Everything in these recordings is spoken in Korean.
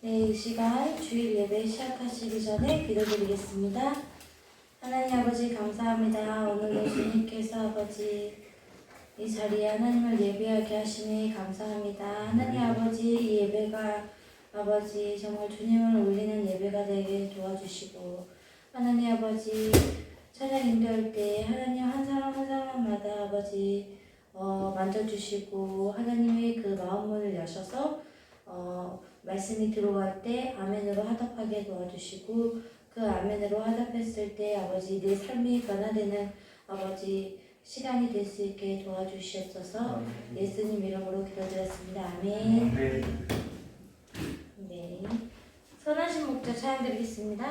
네, 이 시간 주일 예배 시작하시기 전에 기도드리겠습니다. 하나님 아버지 감사합니다. 오늘도 주님께서 아버지 이 자리에 하나님을 예배하게 하시니 감사합니다. 하나님 아버지 이 예배가 아버지 정말 주님을 올리는 예배가 되게 도와주시고 하나님 아버지 찬양 인도할 때 하나님 한 사람 한 사람마다 아버지 만져주시고 하나님의 그 마음문을 여셔서 말씀이 들어갈 때 아멘으로 화답하게 도와주시고 그 아멘으로 화답했을 때 아버지 내 삶이 변화되는 아버지 시간이 될 수 있게 도와주시옵소서. 예수님 이름으로 기도드렸습니다. 아멘. 네, 선하신 목자 찬양 드리겠습니다.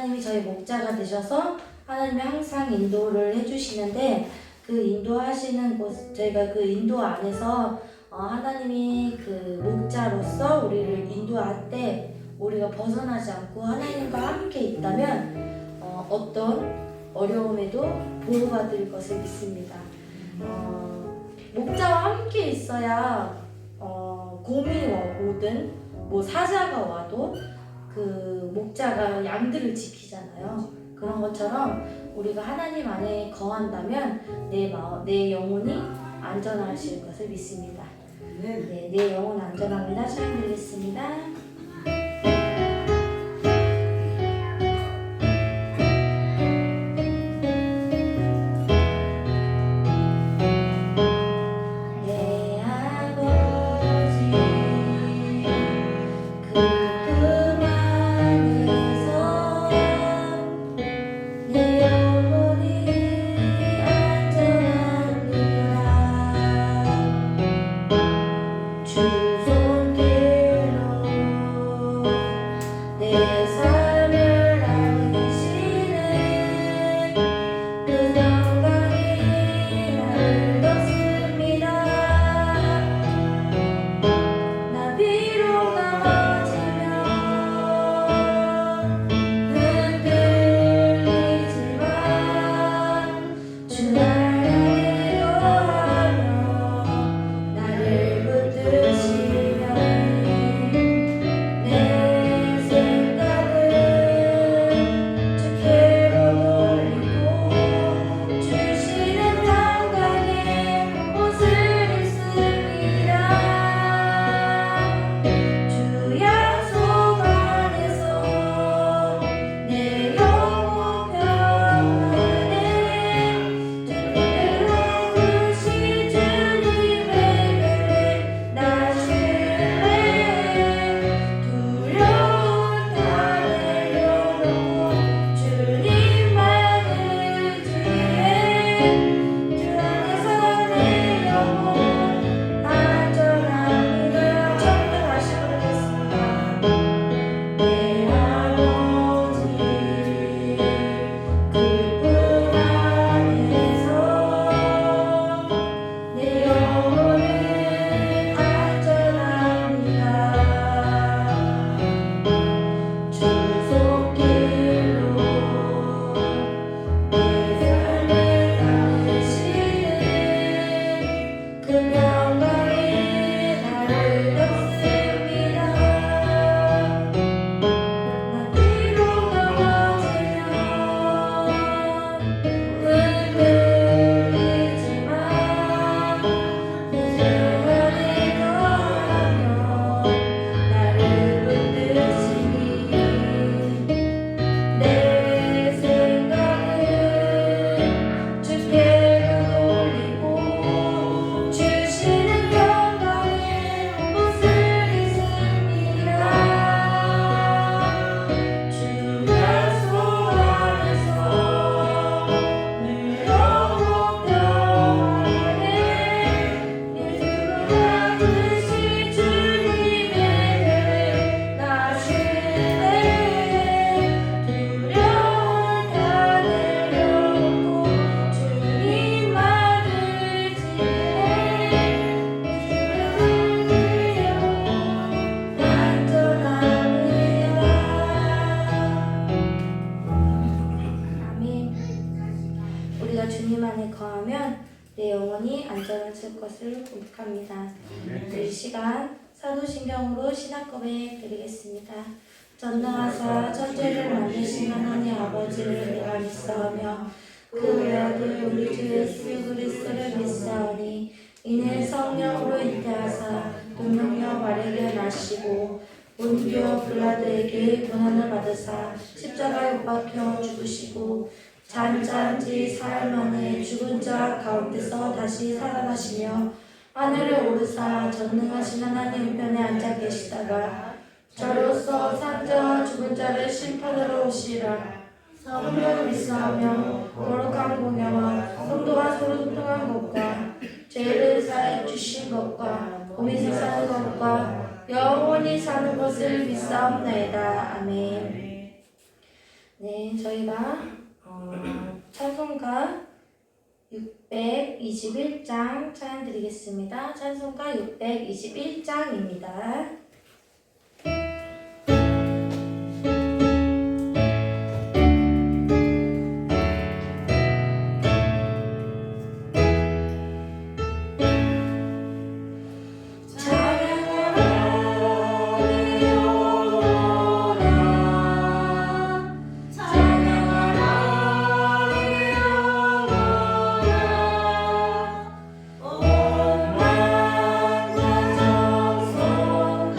하나님이 저희 목자가 되셔서 하나님이 항상 인도를 해주시는데 그 인도하시는 곳 저희가 그 인도 안에서 하나님이 그 목자로서 우리를 인도할 때 우리가 벗어나지 않고 하나님과 함께 있다면 어떤 어려움에도 보호받을 것을 믿습니다. 목자와 함께 있어야 곰이 오든 뭐 사자가 와도 그 목자가 양들을 지키잖아요. 그런 것처럼 우리가 하나님 안에 거한다면 내 영혼이 안전하실 것을 믿습니다. 네, 내 영혼 안전합니다. 찬양 드리겠습니다. 삶을 나누시는 그 영광이 나를 덮습니다. 나 비록 넘어지면 흔들리지만 주 나를 인도하며 나를 붙드시며 내 생각을 주께로 돌리고 주시는 평강의 옷을 입습니다. 주 약속 안에서 내 영혼 평안해 주님으로 오신 주님의 계획 나 신뢰 두려움 다 내려놓고 주님만을 의지해 주 안에서 내 영혼 안전합니다. 처음부터 다시 부르겠습니다. 내 아버지 그분 안에서 내 영혼은 안전합니다. 주 손길로 내 삶을 나누시는 그 평강이 나를 덮습니다. 나 비록 넘어지면 흔들리지만 내 생각을 더하며 나를 붙드시니 내 생각을 주께로 돌리고 주시는 평강의 옷을 입습니다. 주 약속 안에서 늘 영원 평안해 예수로 받으신 주님의 계획 나 신뢰 두려움 다 내려놓고 주님만 의지해 안전합니다. 아멘. 우리가 주님 안에 거하면 내 영혼이 안전할 것을 고백합니다. 이 시간 사도신경으로 신학 고백 드리겠습니다. 전능하사 천지를 만드신 하나님 아버지를 내가 믿사오며 그 외아들 우리 주 예수 그리스도를 믿사오니 이는 성령으로 잉태하사 동명녀 마리아를 낳으시고 본디오 빌라도에게 고난을 받으사 십자가에 못 박혀 죽으시고 잔잔지 사흘 만에 죽은 자 가운데서 다시 살아나시며 하늘에 오르사 전능하신 하나님 우편에 앉아 계시다가 저로서 산자와 죽은 자를 심판하러 오시리라. 성령을 믿사오며 거룩한 공예와 성도가 서로 소통한 것과 죄를 사해 주신 것과 몸이 사는 것과 영원히 사는 것을 믿사옵나이다. 아멘. 네, 저희가 찬송가 621장 찬양 드리겠습니다. 찬송가 621장입니다. 온 만국 정성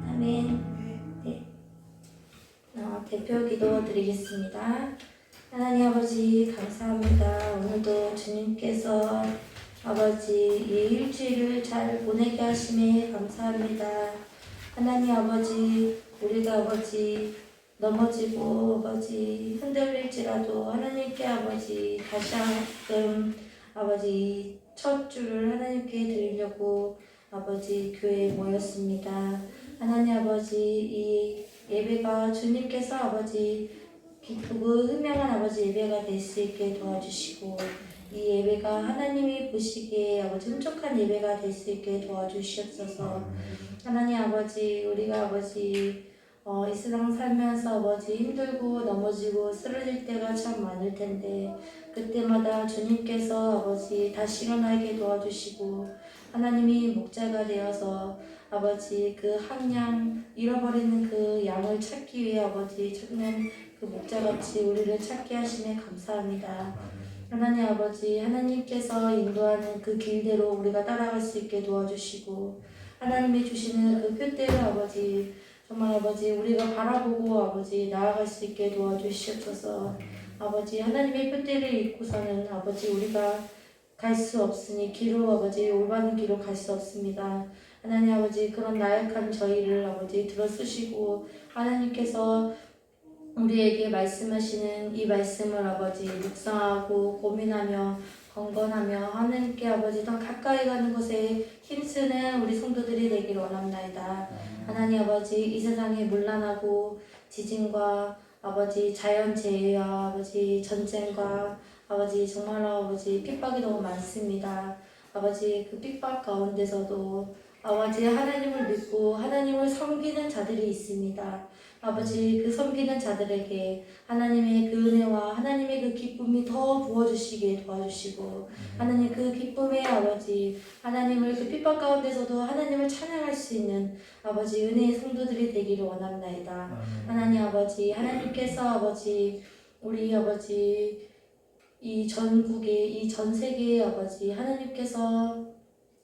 아멘. 네. 대표 기도 드리겠습니다. 하나님 아버지 감사합니다. 오늘도 주님께서 아버지 이 일주일을 잘 보내게 하심에 감사합니다. 하나님 아버지 우리가 아버지 넘어지고 아버지 흔들릴지라도 하나님께 아버지 다시 한번 아버지 첫 주를 하나님께 드리려고 아버지 교회에 모였습니다. 하나님 아버지 이 예배가 주님께서 아버지 기쁘고 현명한 아버지 예배가 될 수 있게 도와주시고 이 예배가 하나님이 보시기에 아버지 흠족한 예배가 될 수 있게 도와주시옵소서. 하나님 아버지 우리가 아버지 이 세상 살면서 아버지 힘들고 넘어지고 쓰러질 때가 참 많을 텐데 그때마다 주님께서 아버지 다시 일어나게 도와주시고 하나님이 목자가 되어서 아버지 그 한 양 잃어버리는 그 양을 찾기 위해 아버지 찾는 그 목자같이 우리를 찾게 하심에 감사합니다. 하나님 아버지 하나님께서 인도하는 그 길대로 우리가 따라갈 수 있게 도와주시고 하나님이 주시는 그 표대로 아버지 정말 아버지 우리가 바라보고 아버지 나아갈 수 있게 도와주시옵소서. 아버지 하나님의 표대를 잊고서는 아버지 우리가 갈 수 없으니 길로 아버지 올바른 길로 갈 수 없습니다. 하나님 아버지 그런 나약한 저희를 아버지 들어쓰시고 하나님께서 우리에게 말씀하시는 이 말씀을 아버지 묵상하고 고민하며 건건하며 하나님께 아버지 더 가까이 가는 것에 힘쓰는 우리 성도들이 되길 원합나이다. 하나님 아버지 이 세상에 문란하고 지진과 아버지 자연재해와 아버지 전쟁과 아버지 정말로 아버지 핍박이 너무 많습니다. 아버지 그 핍박 가운데서도 아버지 하나님을 믿고 하나님을 섬기는 자들이 있습니다. 아버지 그 섬기는 자들에게 하나님의 그 은혜와 하나님의 그 기쁨이 더 부어주시게 도와주시고 하나님 그 기쁨의 아버지 하나님을 그 핍박 가운데서도 하나님을 찬양할 수 있는 아버지 은혜의 성도들이 되기를 원합나이다. 하나님 아버지 하나님께서 아버지 우리 아버지 이 전국에 이 전 세계에 아버지 하나님께서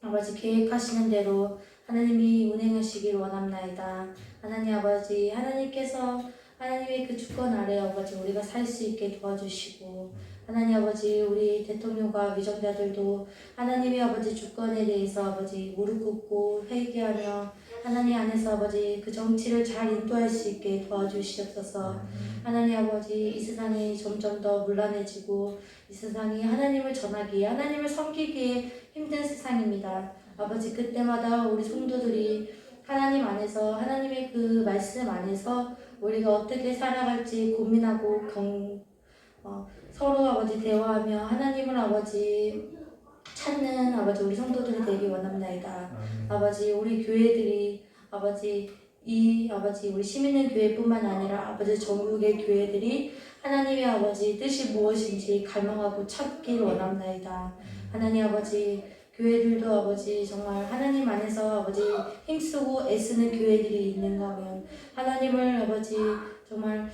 아버지 계획하시는 대로 하나님이 운행하시길 원합나이다. 하나님 아버지 하나님께서 하나님의 그 주권 아래 아버지 우리가 살 수 있게 도와주시고 하나님 아버지 우리 대통령과 위정자들도 하나님의 아버지 주권에 대해서 아버지 무릎 꿇고 회개하며 하나님 안에서 아버지 그 정치를 잘 인도할 수 있게 도와주시옵소서. 하나님 아버지 이 세상이 점점 더 문란해지고 이 세상이 하나님을 전하기에 하나님을 섬기기에 힘든 세상입니다. 아버지 그때마다 우리 성도들이 하나님 안에서 하나님의 그 말씀 안에서 우리가 어떻게 살아갈지 고민하고 서로 아버지 대화하며 하나님을 아버지 찾는 아버지 우리 성도들이 되기 원합나이다. 아버지 우리 교회들이 아버지 이 아버지 우리 시민의 교회뿐만 아니라 아버지 전국의 교회들이 하나님의 아버지 뜻이 무엇인지 갈망하고 찾길 원합나이다. 하나님 아버지 교회들도 아버지 정말 하나님 안에서 아버지 힘쓰고 애쓰는 교회들이 있는가면 하나님을 아버지 정말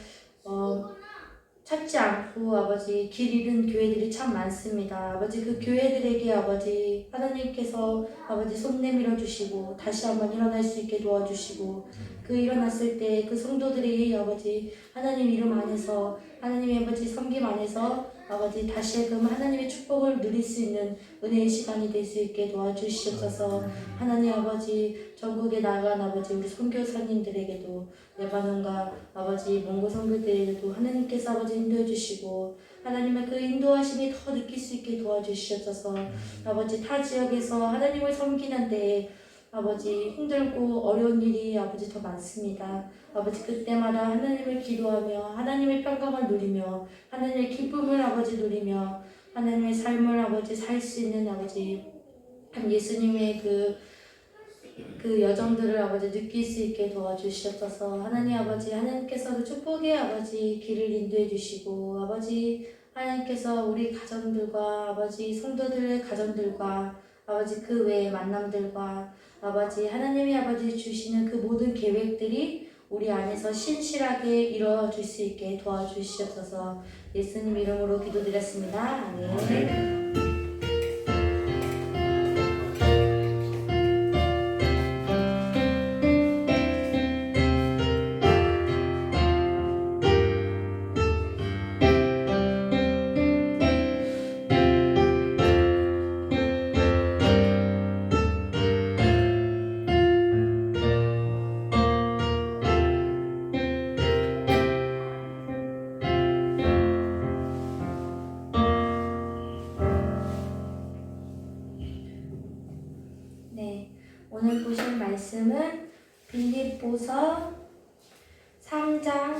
찾지 않고 아버지 길 잃은 교회들이 참 많습니다. 아버지 그 교회들에게 아버지 하나님께서 아버지 손 내밀어 주시고 다시 한번 일어날 수 있게 도와주시고 그 일어났을 때 그 성도들이 아버지 하나님 이름 안에서 하나님의 아버지 섬김 안에서 아버지 다시금 하나님의 축복을 누릴 수 있는 은혜의 시간이 될 수 있게 도와주시옵소서. 하나님 아버지 전국에 나간 아버지 우리 선교사님들에게도 레바논과 아버지 몽고 선교들에게도 하나님께서 아버지 인도해 주시고 하나님의 그 인도하심이 더 느낄 수 있게 도와주시옵소서. 아버지 타 지역에서 하나님을 섬기는 데에 아버지 힘들고 어려운 일이 아버지 더 많습니다. 아버지 그때마다 하나님을 기도하며 하나님의 평강을 누리며 하나님의 기쁨을 아버지 누리며 하나님의 삶을 아버지 살 수 있는 아버지 예수님의 그 여정들을 아버지 느낄 수 있게 도와주시옵소서. 하나님 아버지 하나님께서 그 축복의 아버지 길을 인도해 주시고 아버지 하나님께서 우리 가정들과 아버지 성도들의 가정들과 아버지 그 외의 만남들과 아버지 하나님이 아버지 주시는 그 모든 계획들이 우리 안에서 신실하게 이루어질 수 있게 도와주시옵소서. 예수님 이름으로 기도드렸습니다. 아멘. 오늘 보실 말씀은 빌립보서 3장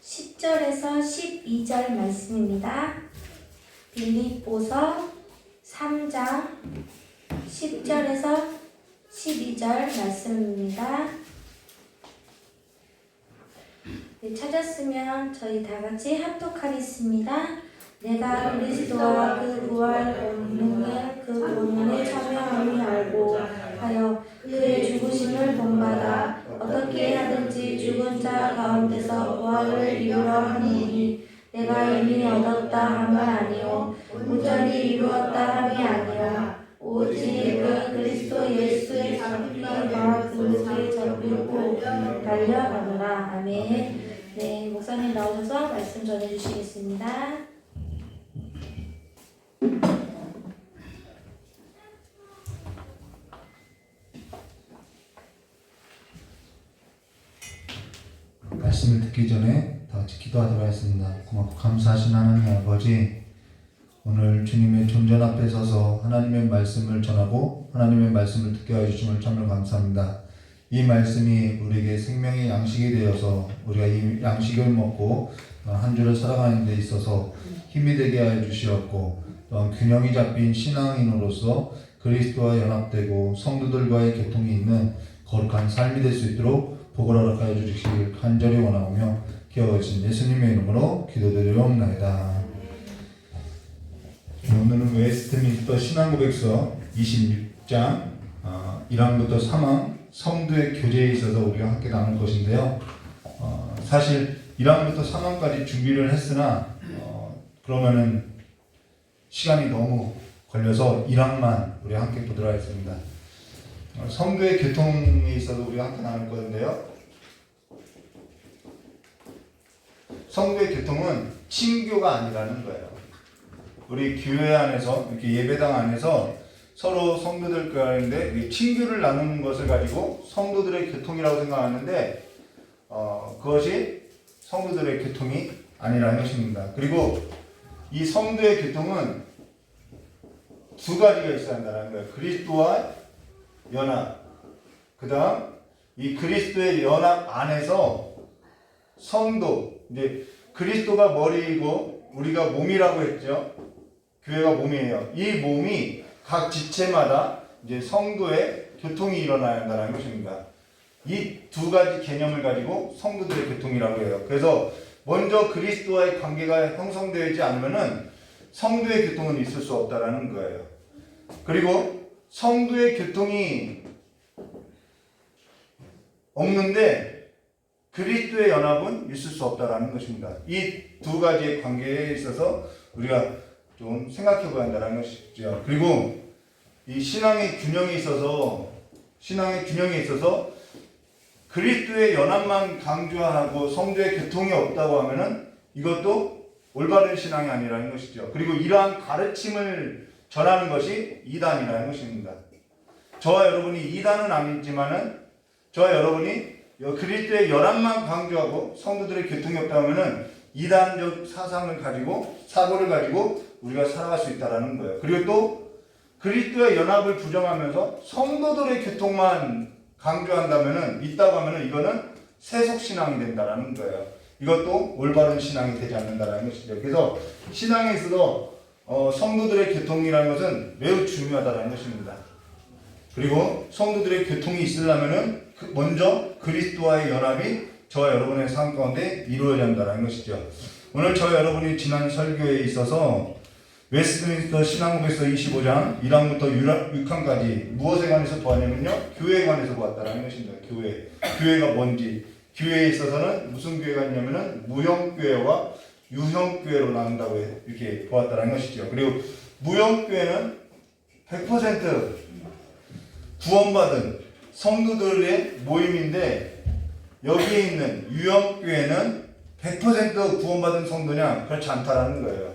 10절에서 12절 말씀입니다. 빌립보서 3장 10절에서 12절 말씀입니다. 네, 찾았으면 저희 다 같이 합독하겠습니다. 내가 그리스도와 그 부활 본능의 그 본문에 참여함을 알고 하여 그의 죽으심을 본받아 어떻게 하든지 죽은 자 가운데서 부활을 이루려 하니 내가 이미 얻었다 함은 아니요 온전히 이루었다 함이 아니요 오직 그 그리스도 예수의 잡히기와 그릇에 잡히고 달려가노라. 아멘. 네, 목사님 나오셔서 말씀 전해주시겠습니다. 말씀을 듣기 전에 다 같이 기도하도록 하겠습니다. 고맙고 감사하신 하나님 아버지, 오늘 주님의 존전 앞에 서서 하나님의 말씀을 전하고 하나님의 말씀을 듣게 해주심을 참으로 감사합니다. 이 말씀이 우리에게 생명의 양식이 되어서 우리가 이 양식을 먹고 한 주를 살아가는 데 있어서 힘이 되게 하여 주시었고, 또한 균형이 잡힌 신앙인으로서 그리스도와 연합되고 성도들과의 교통이 있는 거룩한 삶이 될 수 있도록 복을 허락하여 주시길 간절히 원하오며 기억하신 예수님의 이름으로 기도드리옵나이다. 오늘은 웨스트민스터 신앙고백서 26장 1항부터 3항 성도의 교제에 있어서 우리가 함께 나눌 것인데요. 사실 1항부터 3항까지 준비를 했으나 그러면은 시간이 너무 걸려서 1항만 우리 함께 보도록 하겠습니다. 성도의 교통에 있어서 우리가 함께 나눌 건데요. 성도의 교통은 친교가 아니라는 거예요. 우리 교회 안에서 이렇게 예배당 안에서 서로 성도들 가운데 친교를 나누는 것을 가지고 성도들의 교통이라고 생각하는데 그것이 성도들의 교통이 아니라는 것입니다. 그리고 이 성도의 교통은 두 가지가 있어야 한다는 거예요. 그리스도와 연합. 그 다음 이 그리스도의 연합 안에서 성도, 이제 그리스도가 머리이고 우리가 몸이라고 했죠. 교회가 몸이에요. 이 몸이 각 지체마다 이제 성도의 교통이 일어나야 한다는 것입니다. 이 두 가지 개념을 가지고 성도들의 교통이라고 해요. 그래서 먼저 그리스도와의 관계가 형성되지 않으면은 성도의 교통은 있을 수 없다라는 거예요. 그리고 성도의 교통이 없는데 그리스도의 연합은 있을 수 없다라는 것입니다. 이 두 가지의 관계에 있어서 우리가 좀 생각해 봐야 한다는 것이죠. 그리고 이 신앙의 균형에 있어서 그리스도의 연합만 강조하고 성도의 교통이 없다고 하면은 이것도 올바른 신앙이 아니라는 것이죠. 그리고 이러한 가르침을 전하는 것이 이단이라는 것입니다. 저와 여러분이 이단은 아니지만은 저와 여러분이 그리스도의 연합만 강조하고 성도들의 교통이 없다고 하면은 이단적 사고를 가지고 우리가 살아갈 수 있다라는 거예요. 그리고 또 그리스도의 연합을 부정하면서 성도들의 교통만 강조한다면은 있다고 하면은 이거는 세속 신앙이 된다라는 거예요. 이것도 올바른 신앙이 되지 않는다라는 것이죠. 그래서 신앙에 있어서 성도들의 교통이라는 것은 매우 중요하다는 것입니다. 그리고 성도들의 교통이 있으려면은 먼저 그리스도와의 연합이 저와 여러분의 삶 가운데 이루어져야 한다는 것이죠. 오늘 저와 여러분이 지난 설교에 있어서 웨스트민스터 신앙고백서 25장 1항부터 6항까지 무엇에 관해서 보았냐면요, 교회에 관해서 보았다라는 것입니다. 교회가 뭔지, 교회에 있어서는 무슨 교회가 있냐면은 무형교회와 유형교회로 나눈다고 이렇게 보았다라는 것이죠. 그리고 무형교회는 100% 구원받은 성도들의 모임인데, 여기에 있는 유형교회는 100% 구원받은 성도냐? 그렇지 않다라는 거예요.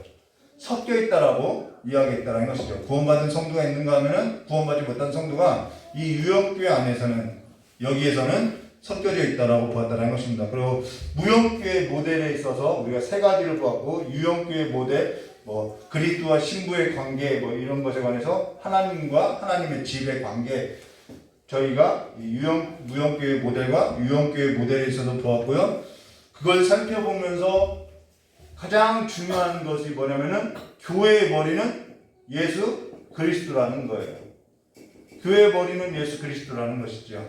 섞여 있다라고 이야기했다라는 것이죠. 구원받은 성도가 있는가 하면은 구원받지 못한 성도가 이 유형교회 안에서는, 여기에서는 섞여져 있다라고 보았다는 것입니다. 그리고 무형교회 모델에 있어서 우리가 세 가지를 보았고, 유형교회 모델, 그리스도와 신부의 관계, 이런 것에 관해서 하나님과 하나님의 집의 관계, 저희가 무형교회 모델과 유형교회 모델에 있어서 보았고요. 그걸 살펴보면서 가장 중요한 것이 뭐냐면은 교회의 머리는 예수 그리스도라는 거예요. 교회의 머리는 예수 그리스도라는 것이죠.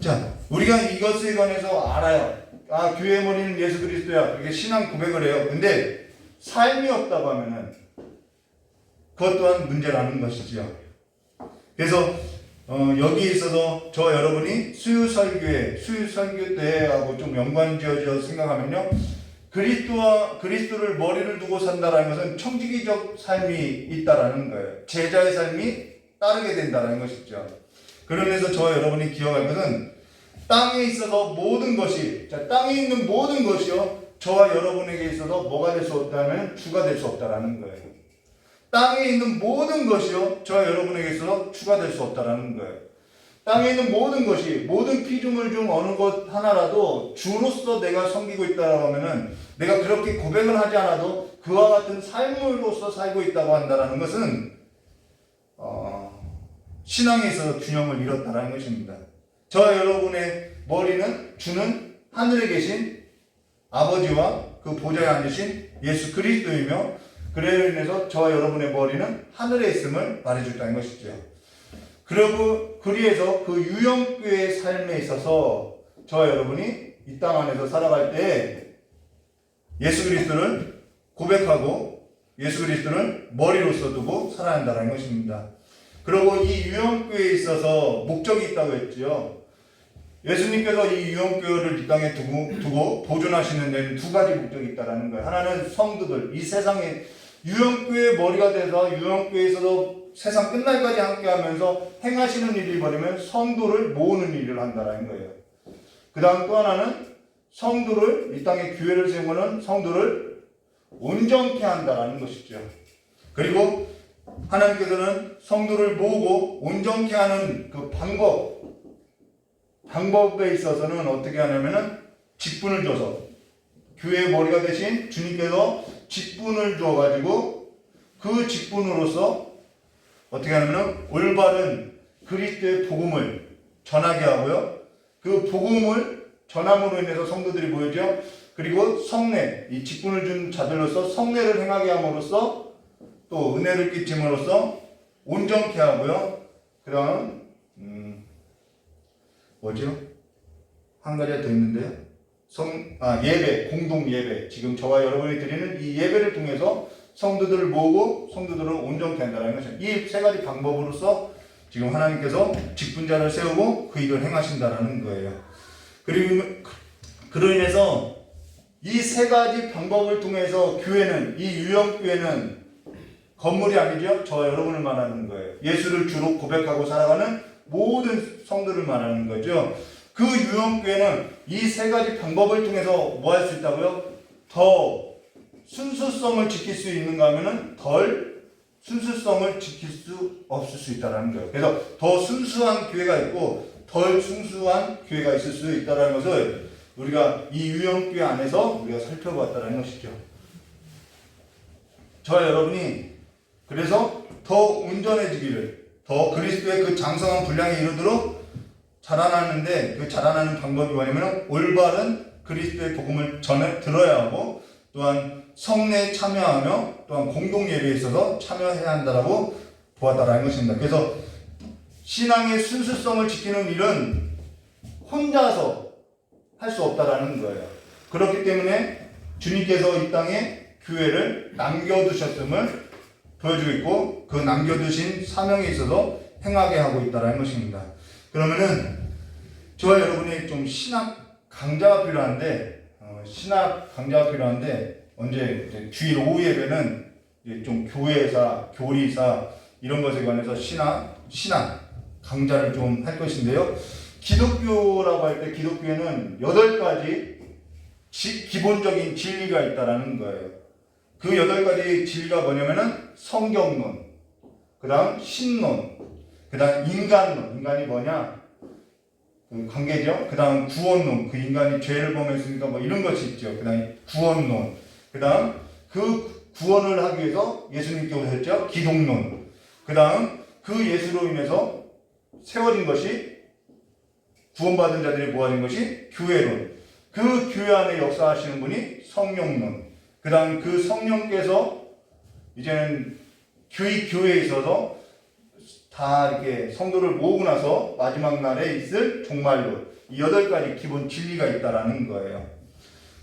자, 우리가 이것에 관해서 알아요. 아, 교회의 머리는 예수 그리스도야. 그렇게 신앙 고백을 해요. 근데 삶이 없다고 하면은 그것 또한 문제라는 것이죠. 그래서 여기에 있어서 저 여러분이 수유설교 때하고 좀 연관지어져 생각하면요, 그리스도를 머리를 두고 산다라는 것은 청지기적 삶이 있다라는 거예요. 제자의 삶이 따르게 된다라는 것이죠. 그러면서 저와 여러분이 기억할 것은, 땅에 있어서 모든 것이, 땅에 있는 모든 것이요, 저와 여러분에게 있어서 뭐가 될 수 없다면 주가 될 수 없다라는 거예요. 땅에 있는 모든 것이요, 저와 여러분에게 있어서 주가 될 수 없다라는 거예요. 땅에 있는 모든 것이, 모든 피조물 중 어느 것 하나라도 주로서 내가 섬기고 있다고 하면은, 내가 그렇게 고백을 하지 않아도 그와 같은 삶으로서 살고 있다고 한다는 것은 신앙에 있어서 균형을 잃었다는 것입니다. 저와 여러분의 머리는 주는 하늘에 계신 아버지와 그 보좌에 앉으신 예수 그리스도이며, 그로 인해서 저와 여러분의 머리는 하늘에 있음을 말해줬다는 것이죠. 그리고 그리해서 그 유형교회의 삶에 있어서 저와 여러분이 이 땅 안에서 살아갈 때 예수 그리스도를 고백하고 예수 그리스도를 머리로서 두고 살아야 한다는 것입니다. 그리고 이 유형교회에 있어서 목적이 있다고 했죠. 예수님께서 이 유형교회를 이 땅에 두고 보존하시는 데는 두 가지 목적이 있다는 거예요. 하나는 성도들, 이 세상에 유형교회의 머리가 돼서 유형교회에서도 세상 끝날까지 함께하면서 행하시는 일이 뭐냐면 성도를 모으는 일을 한다는 거예요. 그 다음 또 하나는 성도를, 이 땅에 교회를 세우는 성도를 온전케 한다는 것이죠. 그리고 하나님께서는 성도를 모으고 온전케 하는 그 방법에 있어서는 어떻게 하냐면은 직분을 줘서, 교회의 머리가 되신 주님께서 직분을 줘가지고 그 직분으로서 어떻게 하냐면은 올바른 그리스도의 복음을 전하게 하고요. 그 복음을 전함으로 인해서 성도들이 모이죠. 그리고 성례, 이 직분을 준 자들로서 성례를 행하게 함으로써 또 은혜를 끼침으로써 온전케 하고요. 그 다음 뭐죠? 한 가지가 더 있는데요. 예배, 공동 예배. 지금 저와 여러분이 드리는 이 예배를 통해서 성도들을 모으고 성도들을 온전케 한다는 것이죠. 이 세 가지 방법으로서 지금 하나님께서 직분자를 세우고 그 일을 행하신다는 거예요. 그리고 그로 인해서 이 세 가지 방법을 통해서 교회는, 이 유형교회는 건물이 아니죠. 저와 여러분을 말하는 거예요. 예수를 주로 고백하고 살아가는 모든 성도를 말하는 거죠. 그 유형교회는 이 세 가지 방법을 통해서 뭐 할 수 있다고요? 더 순수성을 지킬 수 있는가 하면은 덜 순수성을 지킬 수 없을 수 있다는 거예요. 그래서 더 순수한 교회가 있고 덜 순수한 교회가 있을 수 있다는 것을 우리가 이 유형교회 안에서 우리가 살펴봤다는 것이죠. 저와 여러분이 그래서 더 온전해지기를, 더 그리스도의 그 장성한 분량에 이르도록 자라나는데, 그 자라나는 방법이 뭐냐면 올바른 그리스도의 복음을 들어야 하고, 또한 성례에 참여하며 또한 공동예배에 있어서 참여해야 한다라고 보았다라는 것입니다. 그래서 신앙의 순수성을 지키는 일은 혼자서 할 수 없다라는 거예요. 그렇기 때문에 주님께서 이 땅에 교회를 남겨두셨음을 보여주고 있고 그 남겨두신 사명에 있어서 행하게 하고 있다는 것입니다. 그러면은 저와 여러분이 좀 신학 강자가 필요한데 언제 이제 주일 오후 예배는 이제 좀 교회사, 교리사 이런 것에 관해서 신학 강좌를 좀 할 것인데요. 기독교라고 할 때 기독교에는 8가지 기본적인 진리가 있다라는 거예요. 그 8가지 진리가 뭐냐면은 성경론, 그 다음 신론, 그 다음 인간론, 인간이 뭐냐? 그 관계죠. 그 다음 구원론, 그 인간이 죄를 범했으니까 뭐 이런 것이 있죠. 그 다음 구원론, 그 다음 그 구원을 하기 위해서 예수님께 오셨죠. 기독론, 그 다음 그 예수로 인해서 세워진 것이 구원받은 자들이 모아진 것이 교회론, 그 교회 안에 역사하시는 분이 성령론, 그 다음 그 성령께서 이제는 교회에 있어서 다 이렇게 성도를 모으고 나서 마지막 날에 있을 종말론, 이 8가지 기본 진리가 있다라는 거예요.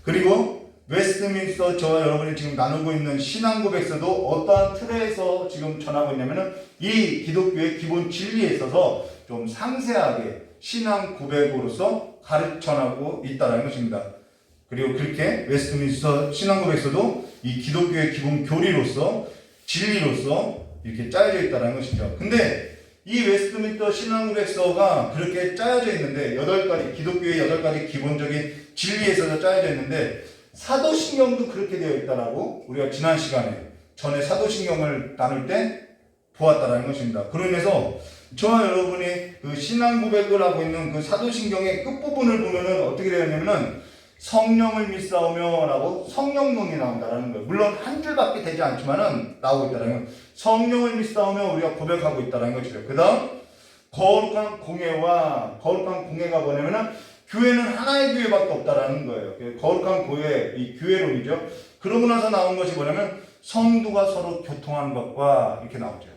그리고 웨스트민스터 저와 여러분이 지금 나누고 있는 신앙고백서도 어떠한 틀에서 지금 전하고 있냐면은 이 기독교의 기본 진리에 있어서 좀 상세하게 신앙 고백으로서 가르쳐나고 있다는 것입니다. 그리고 그렇게 웨스트민스터 신앙고백서도 이 기독교의 기본 교리로서 진리로서 이렇게 짜여져 있다는 것이죠. 근데 이 웨스트민스터 신앙고백서가 그렇게 짜여져 있는데 8가지 기독교의 8가지 기본적인 진리에 있어서 짜여져 있는데 사도신경도 그렇게 되어 있다라고 우리가 지난 시간에 전에 사도신경을 나눌 때 보았다라는 것입니다. 그로 인해서 저와 여러분이 그 신앙 고백을 하고 있는 그 사도신경의 끝부분을 보면은 어떻게 되어 있냐면은 성령을 믿사오며 라고 성령론이 나온다라는 거예요. 물론 한 줄밖에 되지 않지만은 나오고 있다라는 거예요. 성령을 믿사오며 우리가 고백하고 있다라는 것이죠. 그 다음 거룩한 공회가 뭐냐면은 교회는 하나의 교회밖에 없다라는 거예요. 거룩한 교회, 이 교회론이죠. 그러고 나서 나온 것이 뭐냐면 성도가 서로 교통하는 것과 이렇게 나오죠.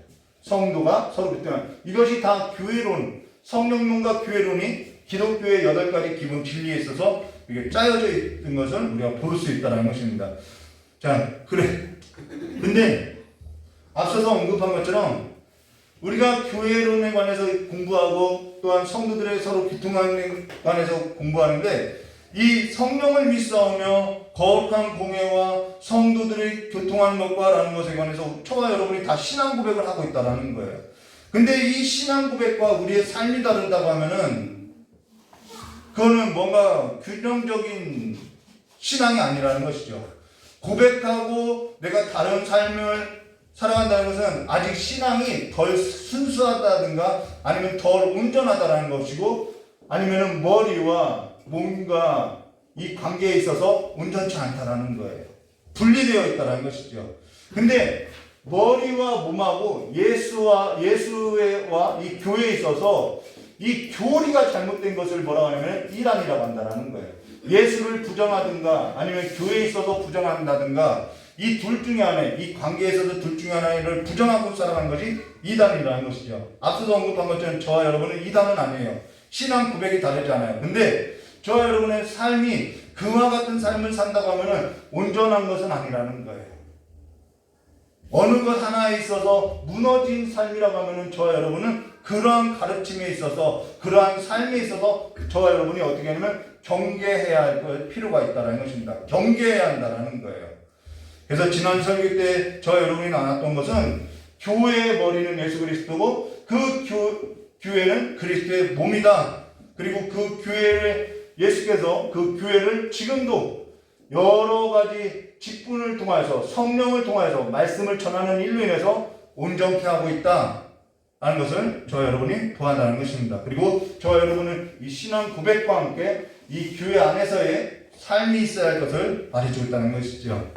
성도가 서로 교통하는 이것이 다 교회론, 성령론과 교회론이 기독교의 8가지 기본 진리에 있어서 이게 짜여져 있는 것을 우리가 볼 수 있다는 것입니다. 자, 근데 앞서서 언급한 것처럼 우리가 교회론에 관해서 공부하고 또한 성도들의 서로 교통하는 관해서 공부하는데 이 성령을 믿사오며 거룩한 공회와 성도들의 교통하는 것과 라는 것에 관해서 저와 여러분이 다 신앙 고백을 하고 있다는 거예요. 근데 이 신앙 고백과 우리의 삶이 다르다고 하면은 그거는 뭔가 균형적인 신앙이 아니라는 것이죠. 고백하고 내가 다른 삶을 살아간다는 것은 아직 신앙이 덜 순수하다든가 아니면 덜 온전하다는 것이고 아니면 머리와 몸과 이 관계에 있어서 온전치 않다라는 거예요. 분리되어 있다는 것이죠. 근데 머리와 몸하고 예수와 이 교회에 있어서 이 교리가 잘못된 것을 뭐라고 하냐면 이단이라고 한다는 거예요. 예수를 부정하든가 아니면 교회에 있어서 부정한다든가 이 둘 중에 하나에 이 관계에 있어서 둘 중에 하나를 부정하고 살아가는 것이 이단이라는 것이죠. 앞서서 언급한 것처럼 저와 여러분은 이단은 아니에요. 신앙 고백이 다르지 않아요. 근데 저와 여러분의 삶이 그와 같은 삶을 산다고 하면은 온전한 것은 아니라는 거예요. 어느 것 하나에 있어서 무너진 삶이라고 하면은 저와 여러분은 그러한 가르침에 있어서 그러한 삶에 있어서 저와 여러분이 어떻게 하냐면 경계해야 할 필요가 있다는 것입니다. 경계해야 한다는 거예요. 그래서 지난 설교 때 저와 여러분이 나눴던 것은 교회의 머리는 예수 그리스도고 그 교회는 그리스도의 몸이다. 그리고 그 교회를 예수께서 그 교회를 지금도 여러 가지 직분을 통하여서 성령을 통하여서 말씀을 전하는 일로 인해서 온전케 하고 있다 라는 것을 저와 여러분이 보았다는 것입니다. 그리고 저와 여러분은 이 신앙 고백과 함께 이 교회 안에서의 삶이 있어야 할 것을 말해주고 있다는 것이죠.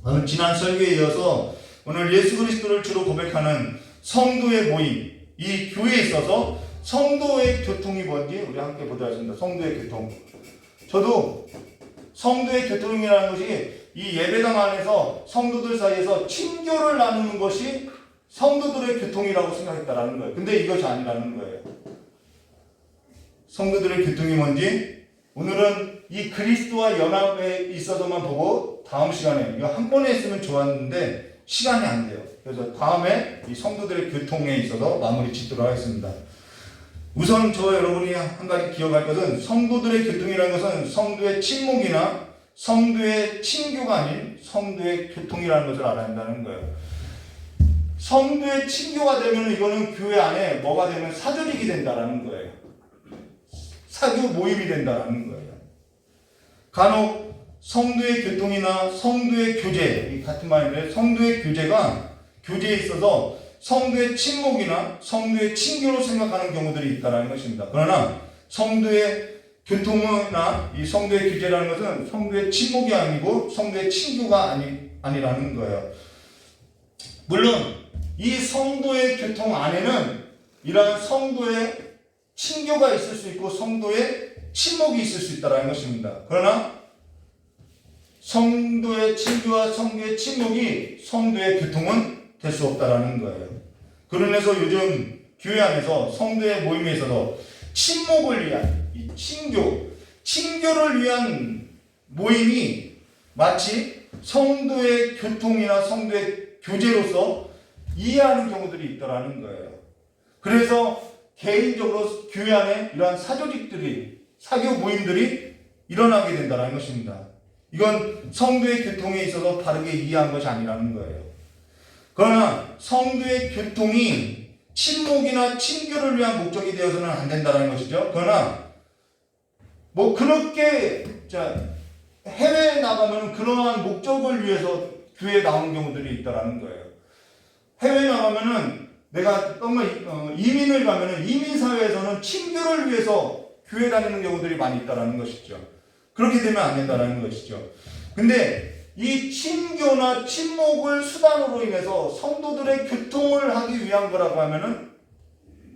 오늘 지난 설교에 이어서 오늘 예수 그리스도를 주로 고백하는 성도의 모임, 이 교회에 있어서 성도의 교통이 뭔지 우리 함께 보도록 하겠습니다. 성도의 교통. 저도 성도의 교통이라는 것이 이 예배당 안에서 성도들 사이에서 친교를 나누는 것이 성도들의 교통이라고 생각했다라는 거예요. 근데 이것이 아니라는 거예요. 성도들의 교통이 뭔지 오늘은 이 그리스도와 연합에 있어서만 보고 다음 시간에 이거 한 번에 했으면 좋았는데 시간이 안 돼요. 그래서 다음에 이 성도들의 교통에 있어서 마무리 짓도록 하겠습니다. 우선 저와 여러분이 한 가지 기억할 것은 성도들의 교통이라는 것은 성도의 친목이나 성도의 친교가 아닌 성도의 교통이라는 것을 알아야 한다는 거예요. 성도의 친교가 되면 이거는 교회 안에 뭐가 되면 사조직이 된다는 거예요. 사교 모임이 된다는 거예요. 간혹 성도의 교통이나 성도의 교제, 같은 말인데 성도의 교제에 있어서 성도의 친목이나 성도의 친교로 생각하는 경우들이 있다는 것입니다. 그러나 성도의 교통이나 이 성도의 교제라는 것은 성도의 친목이 아니고 성도의 친교가 아니라는 거예요. 물론 이 성도의 교통 안에는 이러한 성도의 친교가 있을 수 있고 성도의 친목이 있을 수 있다는 것입니다. 그러나 성도의 친교와 성도의 친목이 성도의 교통은 될 수 없다라는 거예요. 그러면서 요즘 교회 안에서 성도의 모임에 있어서 친목을 위한 이 친교를 위한 모임이 마치 성도의 교통이나 성도의 교제로서 이해하는 경우들이 있다라는 거예요. 그래서 개인적으로 교회 안에 이러한 사교 모임들이 일어나게 된다는 것입니다. 이건 성도의 교통에 있어서 바르게 이해한 것이 아니라는 거예요. 그러나 성도의 교통이 친목이나 친교를 위한 목적이 되어서는 안 된다는 것이죠. 그러나 그렇게 해외에 나가면 그러한 목적을 위해서 교회에 나오는 경우들이 있다는 거예요. 해외에 나가면은 내가 이민을 가면은 이민사회에서는 친교를 위해서 교회 다니는 경우들이 많이 있다는 것이죠. 그렇게 되면 안 된다는 것이죠. 근데 이 친교나 친목을 수단으로 인해서 성도들의 교통을 하기 위한 거라고 하면은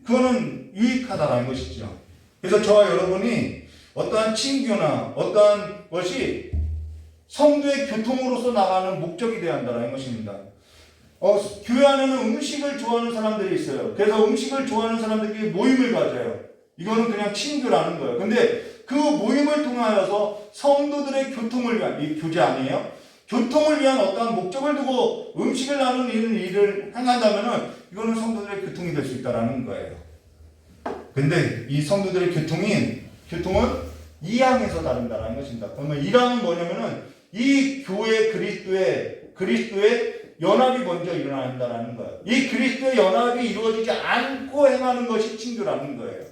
그거는 유익하다는 것이죠. 그래서 저와 여러분이 어떠한 친교나 어떠한 것이 성도의 교통으로서 나가는 목적이 되어야 한다는 것입니다. 교회 안에는 음식을 좋아하는 사람들이 있어요. 그래서 음식을 좋아하는 사람들끼리 모임을 가져요. 이거는 그냥 친교라는 거예요. 근데 그 모임을 통하여서 성도들의 교통을 위한, 이 교제 아니에요? 교통을 위한 어떠한 목적을 두고 음식을 나누는 일을 행한다면은 이거는 성도들의 교통이 될 수 있다는 거예요. 근데 이 성도들의 교통은 이항에서 다른다는 것입니다. 그러면 이항은 뭐냐면은 이 교회 그리스도의 연합이 먼저 일어난다는 거예요. 이 그리스도의 연합이 이루어지지 않고 행하는 것이 친교라는 거예요.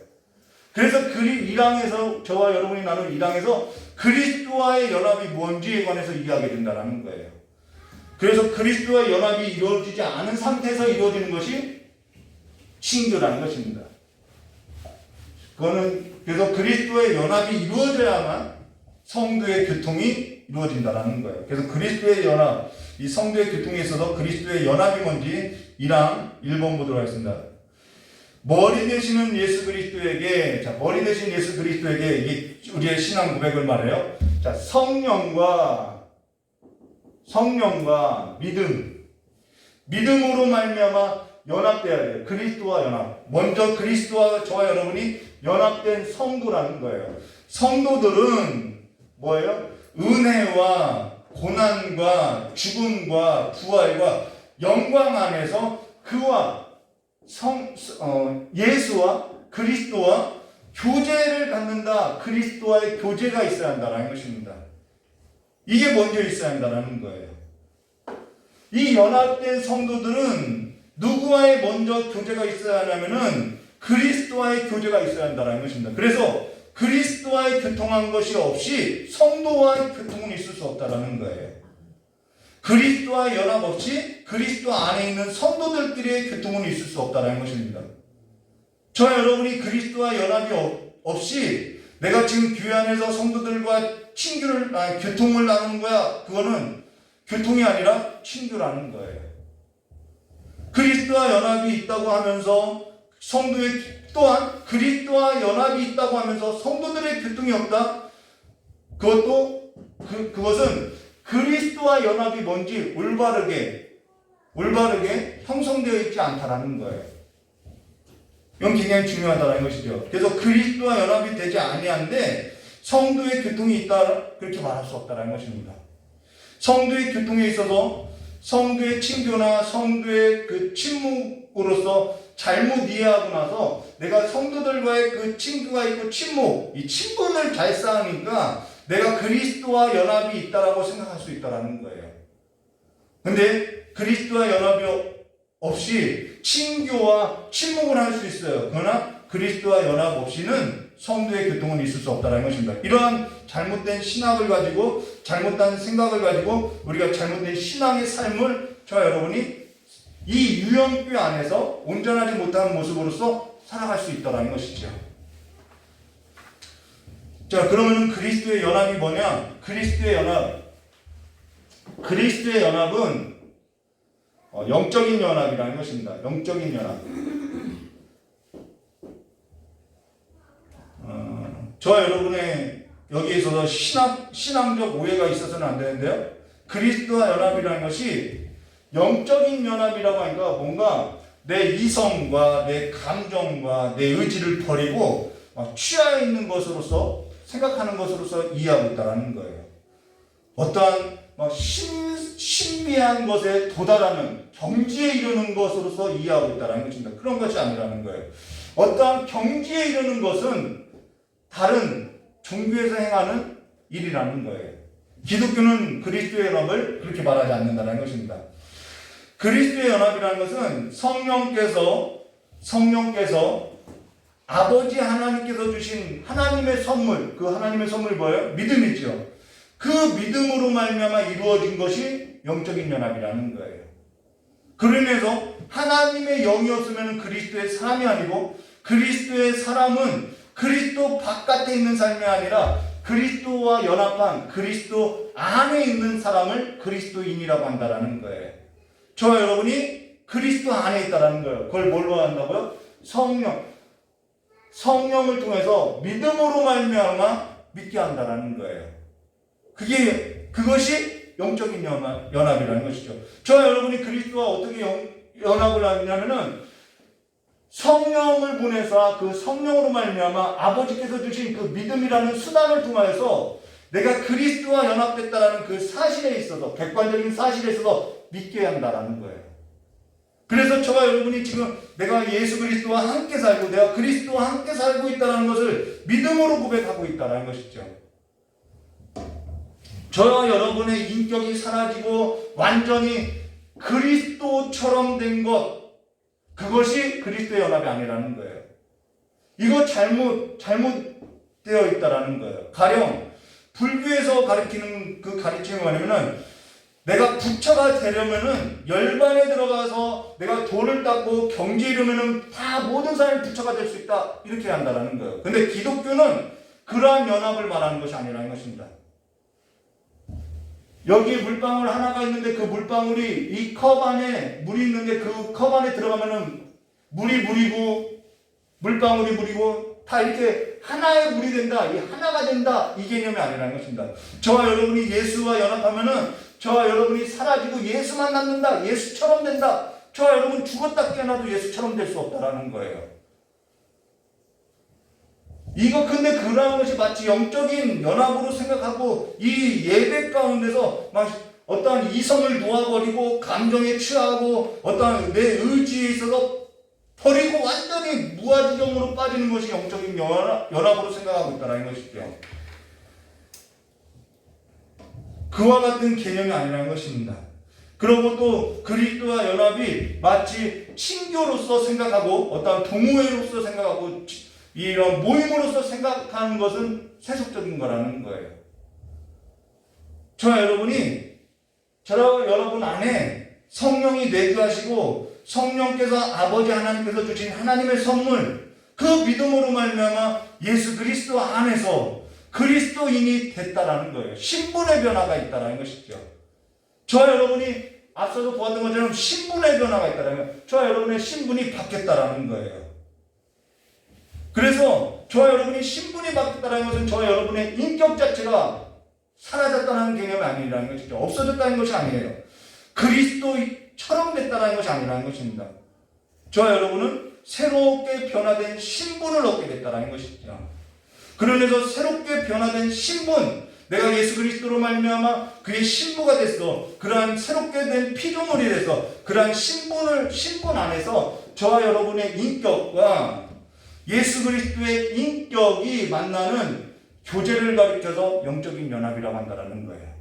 그래서 이랑에서 저와 여러분이 나눈 이랑에서 그리스도와의 연합이 뭔지에 관해서 이해하게 된다는 거예요. 그래서 그리스도와의 연합이 이루어지지 않은 상태에서 이루어지는 것이 친교라는 것입니다. 그래서 그리스도의 연합이 이루어져야만 성도의 교통이 이루어진다는 거예요. 그래서 그리스도의 연합, 이 성도의 교통에 있어서 그리스도의 연합이 뭔지 1번 보도록 하겠습니다. 머리 되시는 예수 그리스도에게, 머리 되신 예수 그리스도에게 이게 우리의 신앙 고백을 말해요. 성령과 믿음으로 말미암아 연합돼야 돼요. 그리스도와 연합. 먼저 그리스도와 저와 여러분이 연합된 성도라는 거예요. 성도들은 뭐예요? 은혜와 고난과 죽음과 부활과 영광 안에서 그와 예수와 그리스도와 교제를 갖는다. 그리스도와의 교제가 있어야 한다는 것입니다. 이게 먼저 있어야 한다는 거예요. 이 연합된 성도들은 누구와의 먼저 교제가 있어야 하냐면은 그리스도와의 교제가 있어야 한다는 것입니다. 그래서 그리스도와의 교통한 것이 없이 성도와의 교통은 있을 수 없다는 거예요. 그리스도와 연합 없이 그리스도 안에 있는 성도들끼리의 교통은 있을 수 없다는 것입니다. 저와 여러분이 그리스도와 연합이 없이 내가 지금 교회 안에서 성도들과 교통을 나누는 거야. 그거는 교통이 아니라 친교라는 거예요. 그리스도와 연합이 있다고 하면서 또한 그리스도와 연합이 있다고 하면서 성도들의 교통이 없다? 그것은 그리스도와 연합이 뭔지 올바르게 형성되어 있지 않다라는 거예요. 이건 굉장히 중요하다는 것이죠. 그래서 그리스도와 연합이 되지 아니한데 성도의 교통이 있다 그렇게 말할 수 없다는 것입니다. 성도의 교통에 있어서 성도의 친교나 성도의 그 친목으로서 잘못 이해하고 나서 내가 성도들과의 그 친교가 있고 친목, 이 친분을 잘 쌓으니까 내가 그리스도와 연합이 있다라고 생각할 수 있다라는 거예요. 근데 그리스도와 연합이 없이 친교와 친목을 할 수 있어요. 그러나 그리스도와 연합 없이는 성도의 교통은 있을 수 없다는 것입니다. 이러한 잘못된 신학을 가지고 잘못된 생각을 가지고 우리가 잘못된 신앙의 삶을 저와 여러분이 이 유형교 안에서 온전하지 못한 모습으로서 살아갈 수 있다는 것이죠. 자, 그러면 그리스도의 연합이 뭐냐? 그리스도의 연합은 영적인 연합이라는 것입니다. 영적인 연합. 저와 여러분의 여기에 있어서 신앙적 오해가 있어서는 안 되는데요. 그리스도와 연합이라는 것이 영적인 연합이라고 하니까 뭔가 내 이성과 내 감정과 내 의지를 버리고 취하여 있는 것으로서 생각하는 것으로서 이해하고 있다는 거예요. 어떠한 신비한 것에 도달하는 경지에 이르는 것으로서 이해하고 있다는 것입니다. 그런 것이 아니라는 거예요. 어떠한 경지에 이르는 것은 다른 종교에서 행하는 일이라는 거예요. 기독교는 그리스도의 연합을 그렇게 말하지 않는다는 것입니다. 그리스도의 연합이라는 것은 성령께서 아버지 하나님께서 주신 하나님의 선물, 그 하나님의 선물이 뭐예요? 믿음이죠. 그 믿음으로 말미암아 이루어진 것이 영적인 연합이라는 거예요. 그로 인해서 하나님의 영이었으면 그리스도의 사람이 아니고 그리스도의 사람은 그리스도 바깥에 있는 삶이 아니라 그리스도와 연합한 그리스도 안에 있는 사람을 그리스도인이라고 한다는 거예요. 저와 여러분이 그리스도 안에 있다는 거예요. 그걸 뭘로 한다고요? 성령을 통해서 믿음으로 말미암아 믿게 한다는 거예요. 그것이 영적인 연합이라는 것이죠. 저와 여러분이 그리스도와 어떻게 연합을 하냐면은 성령을 보내서 그 성령으로 말미암아 아버지께서 주신 그 믿음이라는 수단을 통하여서 내가 그리스도와 연합됐다라는 그 사실에 있어서 객관적인 사실에 있어서 믿게 한다라는 거예요. 그래서 저와 여러분이 지금 내가 예수 그리스도와 함께 살고 내가 그리스도와 함께 살고 있다는 것을 믿음으로 고백하고 있다는 것이죠. 저와 여러분의 인격이 사라지고 완전히 그리스도처럼 된 것, 그것이 그리스도의 연합이 아니라는 거예요. 이거 잘못되어 있다라는 거예요. 가령 불교에서 가르치는 그 가르침이 뭐냐면은 내가 부처가 되려면은 열반에 들어가서 내가 돌을 닦고 경지에 이르면은 다 모든 사람이 부처가 될 수 있다 이렇게 한다라는 거예요. 근데 기독교는 그러한 연합을 말하는 것이 아니라는 것입니다. 여기에 물방울 하나가 있는데 그 물방울이 이 컵 안에 물이 있는데 그 컵 안에 들어가면은 물이 물이고 물방울이 물이고 다 이렇게 하나의 물이 된다, 이 하나가 된다 이 개념이 아니라는 것입니다. 저와 여러분이 예수와 연합하면은 저와 여러분이 사라지고 예수만 남는다, 예수처럼 된다. 저와 여러분 죽었다 깨어나도 예수처럼 될 수 없다라는 거예요. 이거 근데 그러한 것이 마치 영적인 연합으로 생각하고 이 예배 가운데서 막 어떠한 이성을 놓아버리고 감정에 취하고 어떠한 내 의지에 있어서 버리고 완전히 무아지경으로 빠지는 것이 영적인 연합으로 생각하고 있다는 것이죠. 그와 같은 개념이 아니라는 것입니다. 그리고 또 그리스도와 연합이 마치 친교로서 생각하고 어떠한 동호회로서 생각하고 이런 모임으로서 생각하는 것은 세속적인 거라는 거예요. 저와 여러분 안에 성령이 내주하시고 성령께서 아버지 하나님께서 주신 하나님의 선물 그 믿음으로 말미암아 예수 그리스도 안에서 그리스도인이 됐다라는 거예요. 신분의 변화가 있다라는 것이죠. 저와 여러분이 앞서서 보았던 것처럼 신분의 변화가 있다라는 거예요. 저와 여러분의 신분이 바뀌었다라는 거예요. 그래서 저와 여러분이 신분이 바뀌었다는 것은 저와 여러분의 인격 자체가 사라졌다는 개념이 아니라는 것이죠. 없어졌다는 것이 아니에요. 그리스도처럼 됐다는 것이 아니라는 것입니다. 저와 여러분은 새롭게 변화된 신분을 얻게 됐다는 것이죠. 그러면서 새롭게 변화된 신분, 내가 예수 그리스도로 말미암아 그의 신부가 됐어. 그러한 새롭게 된 피조물이 돼서 그러한 신분 안에서 저와 여러분의 인격과 예수 그리스도의 인격이 만나는 교제를 가리켜서 영적인 연합이라고 한다는 거예요.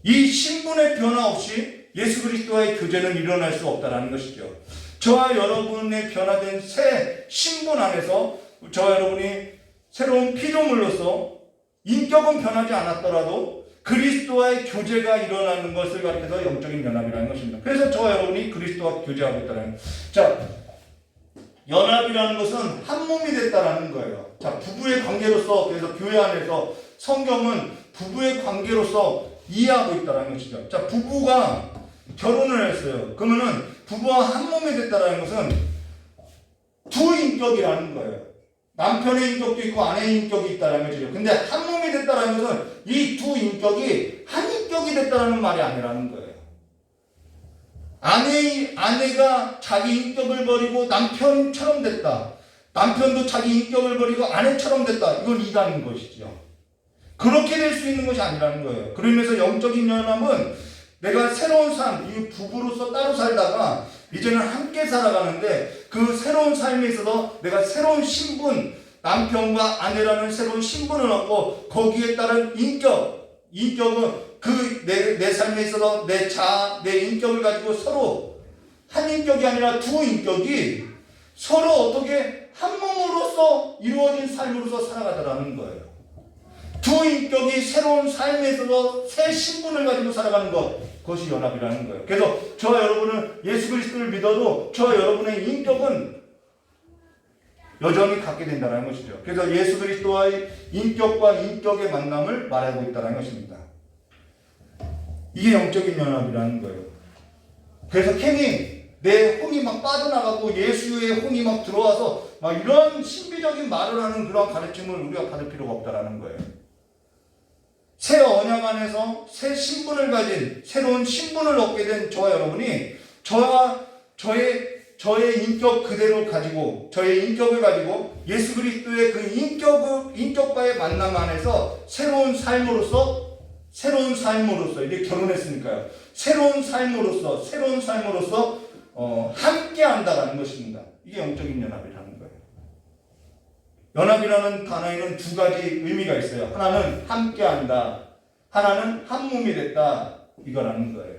이 신분의 변화 없이 예수 그리스도와의 교제는 일어날 수 없다는 것이죠. 저와 여러분의 변화된 새 신분 안에서 저와 여러분이 새로운 피조물로서 인격은 변하지 않았더라도 그리스도와의 교제가 일어나는 것을 가리켜서 영적인 연합이라는 것입니다. 그래서 저와 여러분이 그리스도와 교제하고 있다는 거예요. 자, 연합이라는 것은 한 몸이 됐다라는 거예요. 자, 부부의 관계로서, 그래서 교회 안에서 성경은 부부의 관계로서 이해하고 있다는 것이죠. 자, 부부가 결혼을 했어요. 그러면은 부부와 한 몸이 됐다는 것은 두 인격이라는 거예요. 남편의 인격도 있고 아내의 인격이 있다는 거죠. 근데 한 몸이 됐다는 것은 이 두 인격이 한 인격이 됐다는 말이 아니라는 거예요. 아내가 자기 인격을 버리고 남편처럼 됐다. 남편도 자기 인격을 버리고 아내처럼 됐다. 이건 이단인 것이죠. 그렇게 될 수 있는 것이 아니라는 거예요. 그러면서 영적인 연합은 내가 새로운 삶, 이 부부로서 따로 살다가 이제는 함께 살아가는데 그 새로운 삶에 있어서 내가 새로운 신분, 남편과 아내라는 새로운 신분을 얻고 거기에 따른 인격은 내 삶에 있어서 내 자아, 내 인격을 가지고 서로 한 인격이 아니라 두 인격이 서로 어떻게 한 몸으로서 이루어진 삶으로서 살아가더라는 거예요. 두 인격이 새로운 삶에 있어서 새 신분을 가지고 살아가는 것, 그것이 연합이라는 거예요. 그래서 저와 여러분은 예수 그리스도를 믿어도 저와 여러분의 인격은 여전히 갖게 된다는 것이죠. 그래서 예수 그리스도와의 인격과 인격의 만남을 말하고 있다는 것입니다. 이게 영적인 연합이라는 거예요. 그래서 괜히 내 혼이 막 빠져나가고 예수의 혼이 막 들어와서 막 이런 신비적인 말을 하는 그런 가르침을 우리가 받을 필요가 없다는 거예요. 새 언약 안에서 새 신분을 가진 새로운 신분을 얻게 된 저와 여러분이 저의 인격 그대로 가지고 저의 인격을 가지고 예수 그리스도의 그 인격과의 만남 안에서 새로운 삶으로서 이제 결혼했으니까요. 새로운 삶으로서 함께 한다라는 것입니다. 이게 영적인 연합이라는 거예요. 연합이라는 단어에는 두 가지 의미가 있어요. 하나는 함께 한다. 하나는 한 몸이 됐다. 이거라는 거예요.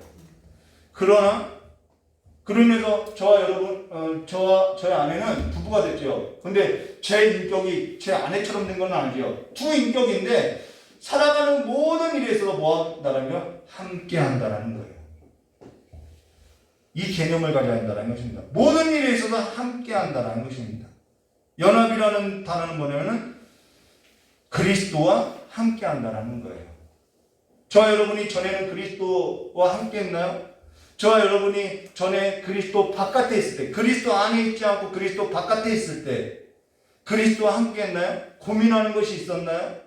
그러면서 저의 아내는 부부가 됐죠. 근데 제 인격이 제 아내처럼 된 건 아니죠. 두 인격인데 살아가는 모든 일에 있어서 뭐 한다라면 함께 한다라는 거예요. 이 개념을 가져야 한다는 것입니다. 모든 일에 있어서 함께 한다는 것입니다. 연합이라는 단어는 뭐냐면은 그리스도와 함께 한다는 거예요. 저와 여러분이 전에는 그리스도와 함께 했나요? 저와 여러분이 전에 그리스도 바깥에 있을 때, 그리스도 안에 있지 않고 그리스도 바깥에 있을 때 그리스도와 함께 했나요? 고민하는 것이 있었나요?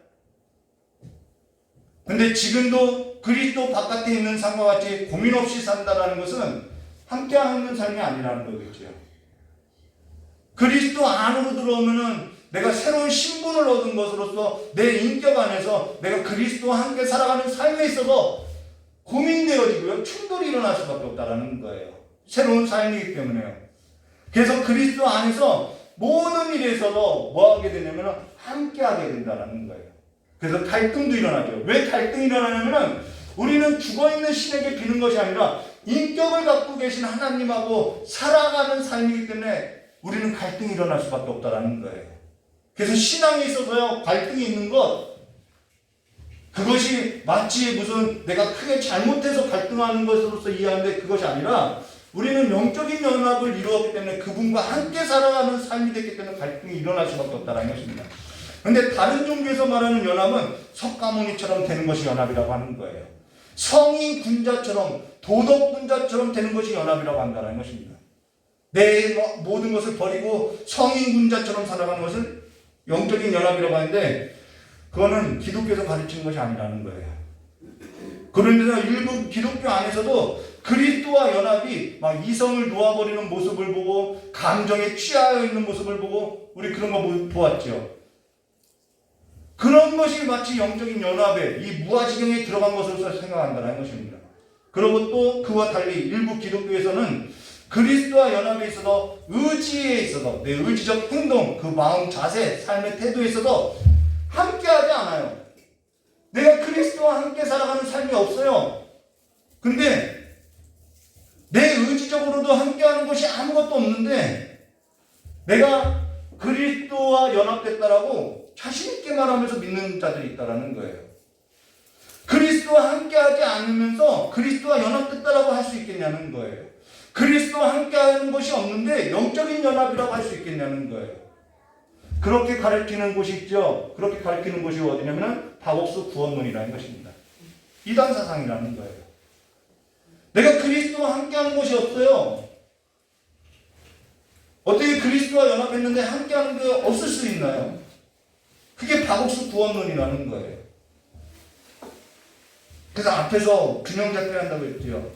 근데 지금도 그리스도 바깥에 있는 삶과 같이 고민 없이 산다는 것은 함께하는 삶이 아니라는 거겠죠. 그리스도 안으로 들어오면은 내가 새로운 신분을 얻은 것으로서 내 인격 안에서 내가 그리스도와 함께 살아가는 삶에 있어서 고민되어지고요. 충돌이 일어날 수밖에 없다는 거예요. 새로운 삶이기 때문에요. 그래서 그리스도 안에서 모든 일에 있어서 뭐 하게 되냐면 함께 하게 된다는 거예요. 그래서 갈등도 일어나죠. 왜 갈등이 일어나냐면 우리는 죽어있는 신에게 비는 것이 아니라 인격을 갖고 계신 하나님하고 살아가는 삶이기 때문에 우리는 갈등이 일어날 수밖에 없다는 거예요. 그래서 신앙에 있어서요, 갈등이 있는 것, 그것이 마치 무슨 내가 크게 잘못해서 갈등하는 것으로서 이해하는데 그것이 아니라 우리는 영적인 연합을 이루었기 때문에 그분과 함께 살아가는 삶이 됐기 때문에 갈등이 일어날 수밖에 없다는 것입니다. 그런데 다른 종교에서 말하는 연합은 석가모니처럼 되는 것이 연합이라고 하는 거예요. 성인 군자처럼, 도덕 군자처럼 되는 것이 연합이라고 한다는 것입니다. 내 모든 것을 버리고 성인 군자처럼 살아가는 것을 영적인 연합이라고 하는데 그거는 기독교에서 가르치는 것이 아니라는 거예요. 그러면서 일부 기독교 안에서도 그리스도와 연합이 막 이성을 놓아버리는 모습을 보고 감정에 취하여 있는 모습을 보고 우리 그런 거 보았죠. 그런 것이 마치 영적인 연합에 이 무아지경에 들어간 것으로서 생각한다는 것입니다. 그리고 또 그와 달리 일부 기독교에서는 그리스도와 연합에 있어서 의지에 있어서 내 의지적 행동, 그 마음, 자세, 삶의 태도에 있어서 함께하지 않아요. 내가 그리스도와 함께 살아가는 삶이 없어요. 근데 내 의지적으로도 함께하는 것이 아무것도 없는데 내가 그리스도와 연합됐다라고 자신있게 말하면서 믿는 자들이 있다라는 거예요. 그리스도와 함께하지 않으면서 그리스도와 연합됐다라고 할 수 있겠냐는 거예요. 그리스도와 함께하는 것이 없는데 영적인 연합이라고 할 수 있겠냐는 거예요. 그렇게 가르치는 곳이 있죠. 그렇게 가르치는 곳이 어디냐면 다복수 구원론이라는 것입니다. 이단 사상이라는 거예요. 내가 그리스도와 함께하는 것이 없어요. 어떻게 그리스도와 연합했는데 함께하는 게 없을 수 있나요? 그게 다복수 구원론이라는 거예요. 그래서 앞에서 균형 잡혀야 한다고 했죠.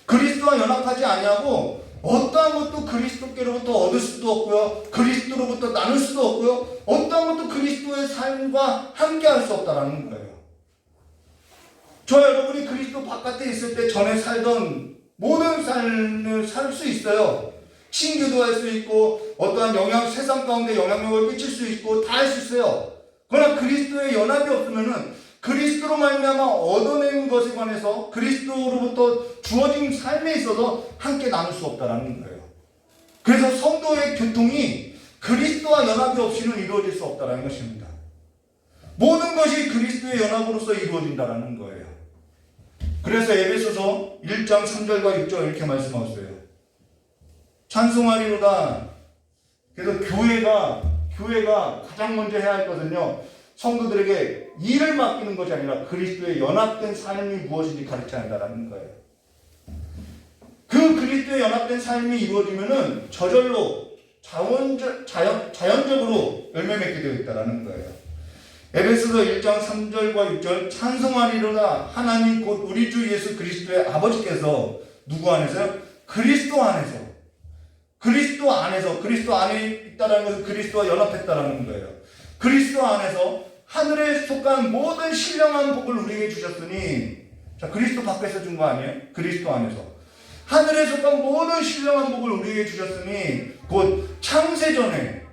그리스도와 연합하지 아니하고 어떠한 것도 그리스도께로부터 얻을 수도 없고요. 그리스도로부터 나눌 수도 없고요. 어떠한 것도 그리스도의 삶과 함께할 수 없다라는 거예요. 저 여러분이 그리스도 바깥에 있을 때 전에 살던 모든 삶을 살 수 있어요. 신교도 할 수 있고 어떠한 세상 가운데 영향력을 끼칠 수 있고 다 할 수 있어요. 그러나 그리스도의 연합이 없으면은 그리스도로 말미암아 얻어낸 것에 관해서 그리스도로부터 주어진 삶에 있어서 함께 나눌 수 없다라는 거예요. 그래서 성도의 교통이 그리스도와 연합이 없이는 이루어질 수 없다라는 것입니다. 모든 것이 그리스도의 연합으로서 이루어진다라는 거예요. 그래서 에베소서 1장 3절과 6절 이렇게 말씀하셨어요. 찬송하리로다. 그래서 교회가 가장 먼저 해야 할 것은요, 성도들에게 일을 맡기는 것이 아니라 그리스도의 연합된 삶이 무엇인지 가르쳐야 한다는 거예요. 그 그리스도의 연합된 삶이 이루어지면은 저절로 자연적으로 열매 맺게 되어 있다는 거예요. 에베소서 1장 3절과 6절 찬송하리로다. 하나님 곧 우리 주 예수 그리스도의 아버지께서 누구 안에서요? 그리스도 안에서. 그리스도 안에 있다는 것은 그리스도와 연합했다는 거예요. 그리스도 안에서 하늘에 속한 모든 신령한 복을 우리에게 주셨으니, 자, 그리스도 밖에서 준 거 아니에요? 그리스도 안에서 하늘에 속한 모든 신령한 복을 우리에게 주셨으니 곧 창세전에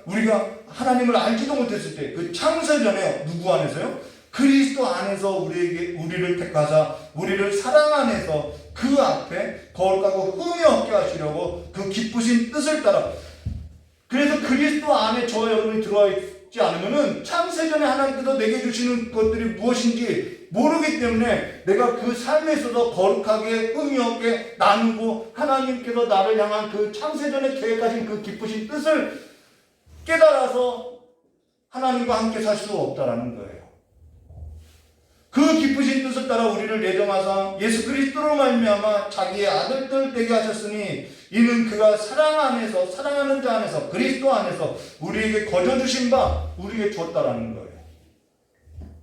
우리가 하나님을 알지도 못했을 때 그 창세전에 누구 안에서요? 그리스도 안에서 우리를 택하사 우리를 사랑 안에서 그 앞에 거룩하고 흠이 없게 하시려고 그 기쁘신 뜻을 따라. 그래서 그리스도 안에 저 여러분이 들어와 있지 않으면은 창세전에 하나님께서 내게 주시는 것들이 무엇인지 모르기 때문에 내가 그 삶에 있어서 거룩하게 흠이 없게 나누고 하나님께서 나를 향한 그 창세전에 계획하신 그 기쁘신 뜻을 깨달아서 하나님과 함께 살 수 없다라는 거예요. 그 기쁘신 뜻을 따라 우리를 예정하사 예수 그리스도로 말미암아 자기의 아들들 되게 하셨으니 이는 그가 사랑하는 자 안에서 그리스도 안에서 우리에게 거저 주신 바 우리에게 주었다라는 거예요.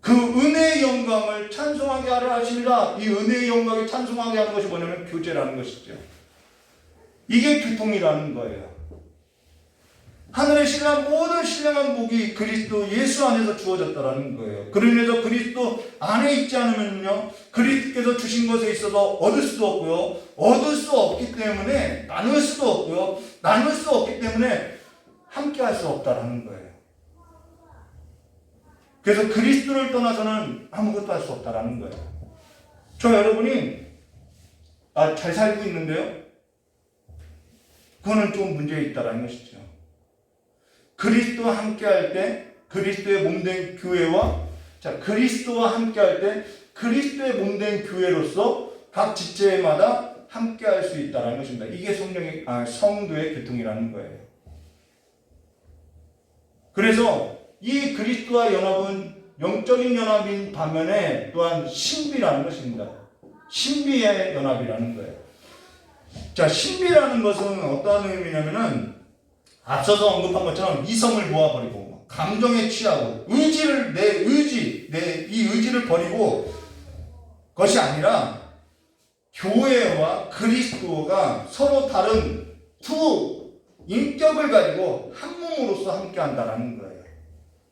그 은혜의 영광을 찬송하게 하려 하십니다. 이 은혜의 영광을 찬송하게 하는 것이 뭐냐면 교제라는 것이죠. 이게 교통이라는 거예요. 하늘의 모든 신령한 복이 그리스도 예수 안에서 주어졌다라는 거예요. 그로 인해서 그리스도 안에 있지 않으면요, 그리스도께서 주신 것에 있어서 얻을 수도 없고요, 얻을 수 없기 때문에 나눌 수도 없고요, 나눌 수 없기 때문에 함께 할 수 없다라는 거예요. 그래서 그리스도를 떠나서는 아무것도 할 수 없다라는 거예요. 저 여러분이 잘 살고 있는데요, 그거는 좀 문제가 있다라는 것이죠. 그리스도와 함께할 때 그리스도의 몸된 교회와 그리스도와 함께할 때 그리스도의 몸된 교회로서 각 지체마다 함께할 수 있다는 것입니다. 이게 성도의 교통이라는 거예요. 그래서 이 그리스도와 연합은 영적인 연합인 반면에 또한 신비라는 것입니다. 신비의 연합이라는 거예요. 자, 신비라는 것은 어떠한 의미냐면은 앞서서 언급한 것처럼 이성을 모아버리고 감정에 취하고 이 의지를 버리고 것이 아니라 교회와 그리스도가 서로 다른 두 인격을 가지고 한 몸으로서 함께 한다는 거예요.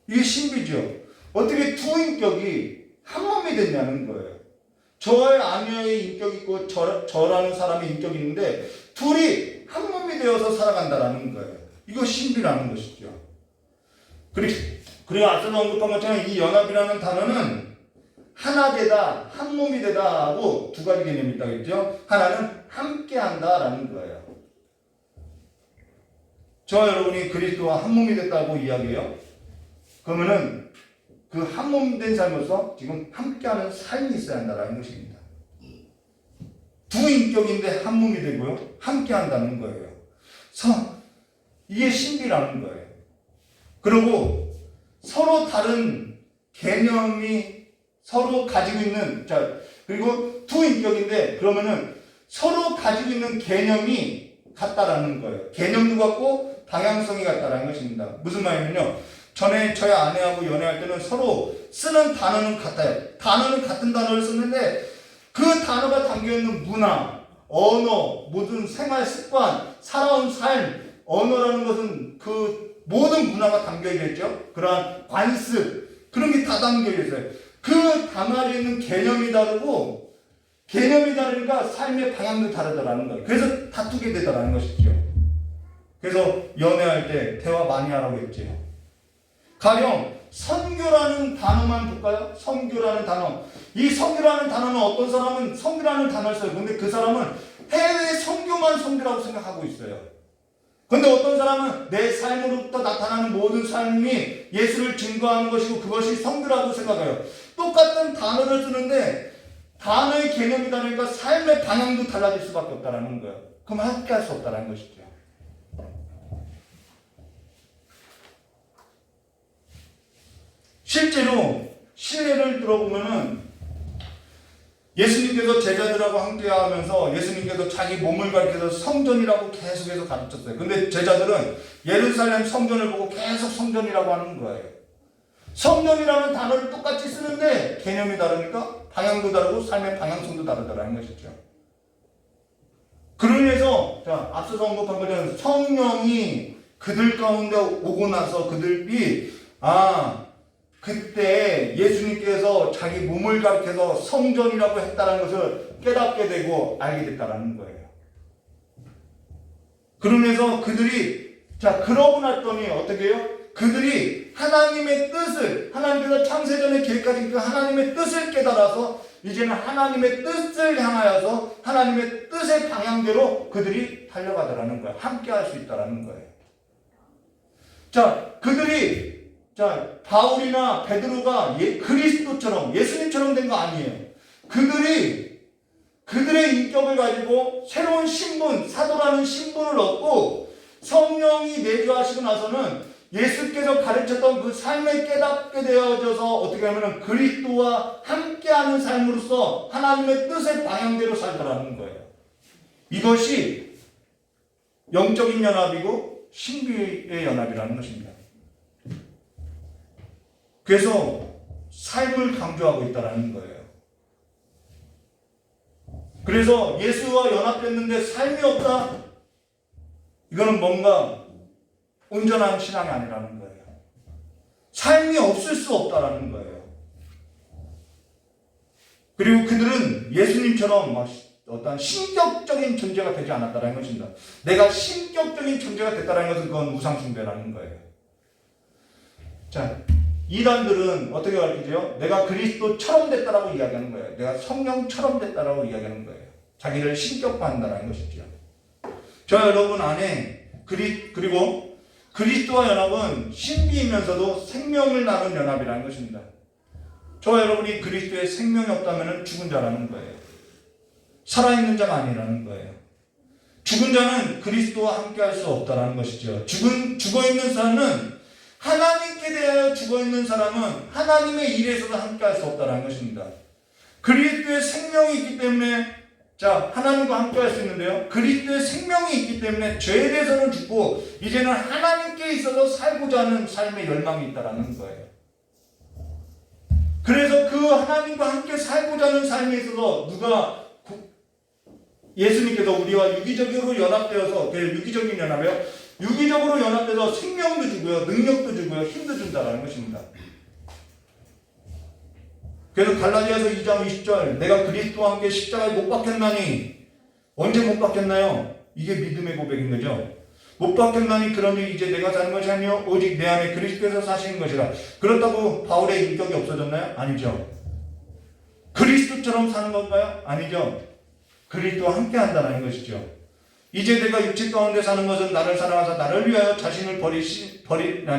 이게 신비죠. 어떻게 두 인격이 한 몸이 됐냐는 거예요. 저의 아내의 인격이 있고 저라는 사람의 인격이 있는데 둘이 한 몸이 되어서 살아간다라는 거예요. 이거 신비라는 것이죠. 그리고 앞서도 언급한 것처럼 이 연합이라는 단어는 하나 되다, 한 몸이 되다 하고 두 가지 개념이 있다고 했죠. 하나는 함께 한다라는 거예요. 저와 여러분이 그리스도와 한 몸이 됐다고 이야기해요. 그러면은 그 한 몸 된 삶으로서 지금 함께하는 삶이 있어야 한다는 것입니다. 두 인격인데 한 몸이 되고요. 함께한다는 거예요. 이게 신비라는 거예요. 그리고 서로 다른 개념이 서로 가지고 있는, 그리고 두 인격인데 그러면은 서로 가지고 있는 개념이 같다라는 거예요. 개념도 같고 방향성이 같다라는 것입니다. 무슨 말이냐면요. 전에 저희 아내하고 연애할 때는 서로 쓰는 단어는 같아요. 단어는 같은 단어를 쓰는데 그 단어가 담겨있는 문화, 언어, 모든 생활 습관, 살아온 삶, 언어라는 것은 그 모든 문화가 담겨있겠죠. 그러한 관습, 그런 게 다 담겨있어요. 그 단어에 있는 개념이 다르고 개념이 다르니까 삶의 방향도 다르다라는 거예요. 그래서 다투게 되더라는 것이죠. 그래서 연애할 때 대화 많이 하라고 했죠. 가령 선교라는 단어만 볼까요? 선교라는 단어. 이 선교라는 단어는 어떤 사람은 선교라는 단어를 써요. 근데 그 사람은 해외 선교만 선교라고 생각하고 있어요. 근데 어떤 사람은 내 삶으로부터 나타나는 모든 삶이 예수를 증거하는 것이고 그것이 선교라고 생각해요. 똑같은 단어를 쓰는데 단어의 개념이 다르니까 삶의 방향도 달라질 수밖에 없다는 거예요. 그럼 함께 할 수 없다는 것이죠. 실제로 신뢰를 들어보면은 예수님께서 제자들하고 함께 하면서 예수님께서 자기 몸을 가리켜서 성전이라고 계속해서 가르쳤어요. 근데 제자들은 예루살렘 성전을 보고 계속 성전이라고 하는 거예요. 성전이라는 단어를 똑같이 쓰는데 개념이 다르니까 방향도 다르고 삶의 방향성도 다르다는 것이죠. 그러면서 앞서서 언급한 것처럼 성령이 그들 가운데 오고 나서 그들이 그때 예수님께서 자기 몸을 가리켜서 성전이라고 했다는 것을 깨닫게 되고 알게 됐다는 거예요. 그러면서 그들이 그러고 났더니 어떻게 해요? 그들이 하나님의 뜻을 하나님께서 창세전에 계획하신 그 하나님의 뜻을 깨달아서 이제는 하나님의 뜻을 향하여서 하나님의 뜻의 방향대로 그들이 달려가더라는 거예요. 함께 할 수 있다는 거예요. 그들이 바울이나 베드로가 그리스도처럼 예수님처럼 된 거 아니에요. 그들의 인격을 가지고 새로운 신분, 사도라는 신분을 얻고 성령이 내주하시고 나서는 예수께서 가르쳤던 그 삶을 깨닫게 되어져서 어떻게 하면 그리스도와 함께하는 삶으로서 하나님의 뜻의 방향대로 살더라는 거예요. 이것이 영적인 연합이고 신비의 연합이라는 것입니다. 그래서 삶을 강조하고 있다는 거예요. 그래서 예수와 연합됐는데 삶이 없다? 이거는 뭔가 온전한 신앙이 아니라는 거예요. 삶이 없을 수 없다라는 거예요. 그리고 그들은 예수님처럼 어떤 신격적인 존재가 되지 않았다는 것입니다. 내가 신격적인 존재가 됐다는 것은 그건 우상숭배라는 거예요. 이단들은 어떻게 가르치죠? 내가 그리스도처럼 됐다라고 이야기하는 거예요. 내가 성령처럼 됐다라고 이야기하는 거예요. 자기를 신격화한다는 것이죠. 저 여러분 안에 그리고 그리스도와 연합은 신비이면서도 생명을 나눈 연합이라는 것입니다. 저와 여러분이 그리스도의 생명이 없다면 죽은 자라는 거예요. 살아있는 자가 아니라는 거예요. 죽은 자는 그리스도와 함께할 수 없다는 것이죠. 죽어있는 사람은 하나님께 대하여 죽어있는 사람은 하나님의 일에서도 함께할 수 없다는 것입니다. 그리스도의 생명이 있기 때문에 하나님과 함께할 수 있는데요. 그리스도의 생명이 있기 때문에 죄에 대해서는 죽고 이제는 하나님께 있어서 살고자 하는 삶의 열망이 있다는 거예요. 그래서 그 하나님과 함께 살고자 하는 삶에 있어서 예수님께서 우리와 유기적으로 연합되어서 유기적인 연합이요. 유기적으로 연합돼서 생명도 주고요, 능력도 주고요, 힘도 준다라는 것입니다. 그래서 갈라디아서 2장 20절 내가 그리스도와 함께 십자가에 못 박혔나니 언제 못 박혔나요? 이게 믿음의 고백인 거죠. 못 박혔나니 그러니 이제 내가 사는 것이 아니요 오직 내 안에 그리스도께서 사시는 것이라. 그렇다고 바울의 인격이 없어졌나요? 아니죠. 그리스도처럼 사는 건가요? 아니죠. 그리스도와 함께 한다는 것이죠. 이제 내가 육체 가운데 사는 것은 나를 사랑하사 나를 위하여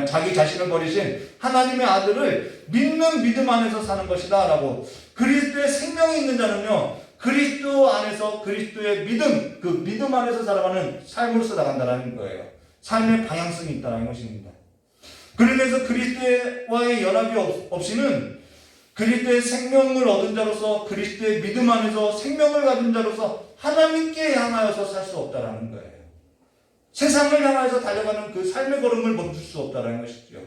자기 자신을 버리신 하나님의 아들을 믿는 믿음 안에서 사는 것이다 라고. 그리스도의 생명이 있는 자는요 그리스도 안에서 그리스도의 믿음, 그 믿음 안에서 살아가는 삶으로 살아간다는 거예요. 삶의 방향성이 있다는 것입니다. 그러면서 그리스도와의 연합이 없이는 그리스도의 생명을 얻은 자로서 그리스도의 믿음 안에서 생명을 가진 자로서 하나님께 향하여서 살 수 없다는 거예요. 세상을 향하여서 달려가는 그 삶의 걸음을 멈출 수 없다는 것이죠.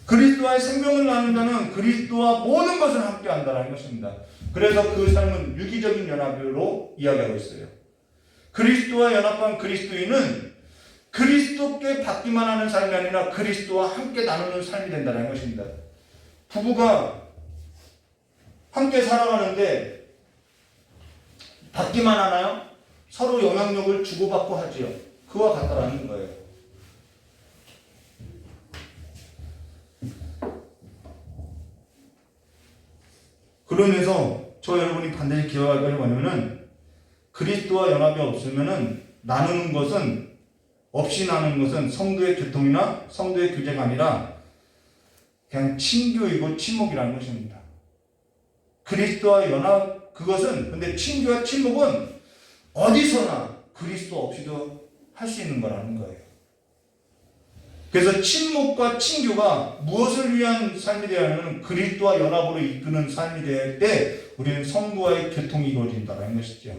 그리스도와의 생명을 나누는 자는 그리스도와 모든 것을 함께 한다는 것입니다. 그래서 그 삶은 유기적인 연합으로 이야기하고 있어요. 그리스도와 연합한 그리스도인은 그리스도께 받기만 하는 삶이 아니라 그리스도와 함께 나누는 삶이 된다는 것입니다. 부부가 함께 살아가는데 받기만 하나요? 서로 영향력을 주고받고 하지요. 그와 같다라는 거예요. 그러면서 저 여러분이 반드시 기억할 것이 뭐냐면은 그리스도와 연합이 없으면은 나누는 것은 없이 나누는 것은 성도의 교통이나 성도의 교제가 아니라 그냥 친교이고 친목이라는 것입니다. 그리스도와 연합 그것은 근데 친교와 친목은 어디서나 그리스도 없이도 할 수 있는 거라는 거예요. 그래서 친목과 친교가 무엇을 위한 삶이 되어야 하냐면 그리스도와 연합으로 이끄는 삶이 될 때 우리는 성도와의 교통이 이루어진다는 것이죠.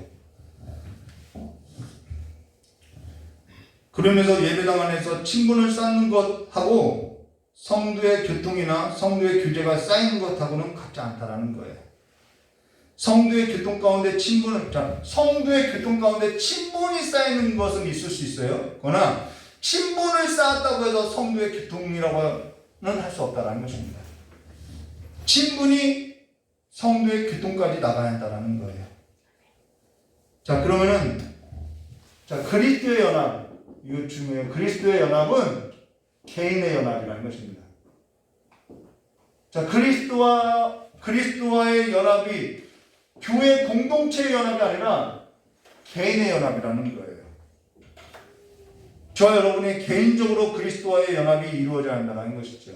그러면서 예배당 안에서 친분을 쌓는 것하고 성도의 교통이나 성도의 교제가 쌓이는 것하고는 같지 않다는 거예요. 성도의 교통 가운데 성도의 교통 가운데 친분이 쌓이는 것은 있을 수 있어요. 그러나 친분을 쌓았다고 해서 성도의 교통이라고는 할 수 없다는 것입니다. 친분이 성도의 교통까지 나가야 한다는 거예요. 자, 그러면은 그리스도의 연합 이거 중요해요. 그리스도의 연합은 개인의 연합이라는 것입니다. 자, 그리스도와의 연합이 교회 공동체의 연합이 아니라 개인의 연합이라는 거예요. 저 여러분이 개인적으로 그리스도와의 연합이 이루어져야 한다는 것이죠.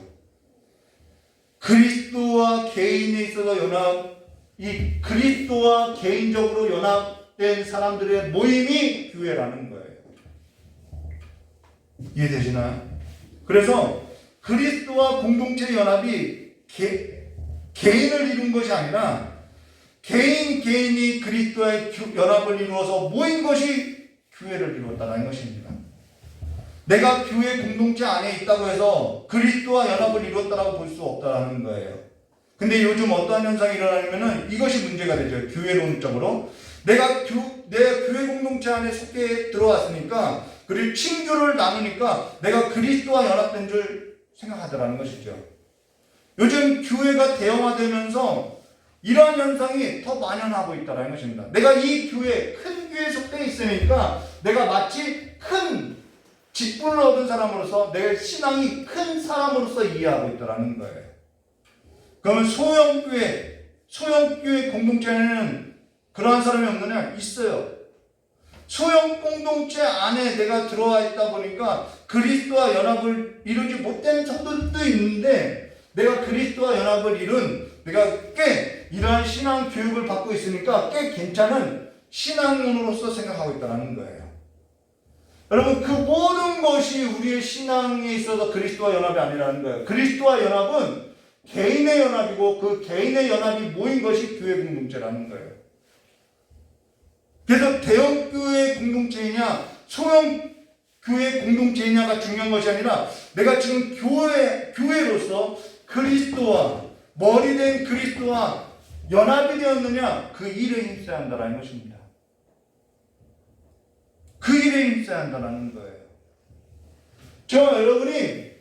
그리스도와 개인에 있어서 이 그리스도와 개인적으로 연합된 사람들의 모임이 교회라는 거예요. 이해되시나요? 그래서 그리스도와 공동체의 연합이 개인을 이룬 것이 아니라 개인이 그리스도와의 연합을 이루어서 모인 것이 교회를 이루었다는 것입니다. 내가 교회 공동체 안에 있다고 해서 그리스도와 연합을 이루었다라고 볼 수 없다는 거예요. 근데 요즘 어떠한 현상이 일어나냐면은 이것이 문제가 되죠. 교회론적으로. 내가 교회 공동체 안에 속해 들어왔으니까 그리고 친교를 나누니까 내가 그리스도와 연합된 줄 생각하더라는 것이죠. 요즘 교회가 대형화되면서 이러한 현상이 더 만연하고 있다는 것입니다. 내가 이 큰 교회에 속해 있으니까 내가 마치 큰 직분을 얻은 사람으로서 내 신앙이 큰 사람으로서 이해하고 있다는 거예요. 그러면 소형교회 공동체에는 그러한 사람이 없느냐? 있어요. 소형 공동체 안에 내가 들어와 있다 보니까 그리스도와 연합을 이루지 못된 성도들도 있는데 내가 그리스도와 연합을 내가 꽤 이러한 신앙 교육을 받고 있으니까 꽤 괜찮은 신앙인으로서 생각하고 있다는 거예요. 여러분 그 모든 것이 우리의 신앙에 있어서 그리스도와 연합이 아니라는 거예요. 그리스도와 연합은 개인의 연합이고 그 개인의 연합이 모인 것이 교회 공동체라는 거예요. 그래서 대형교회 공동체이냐 소형교회 공동체이냐가 중요한 것이 아니라 내가 지금 교회로서 그리스도와 머리된 그리스도와 연합이 되었느냐 그 일에 힘써야 한다는 것입니다. 그 일에 힘써야 한다는 거예요. 저와 여러분이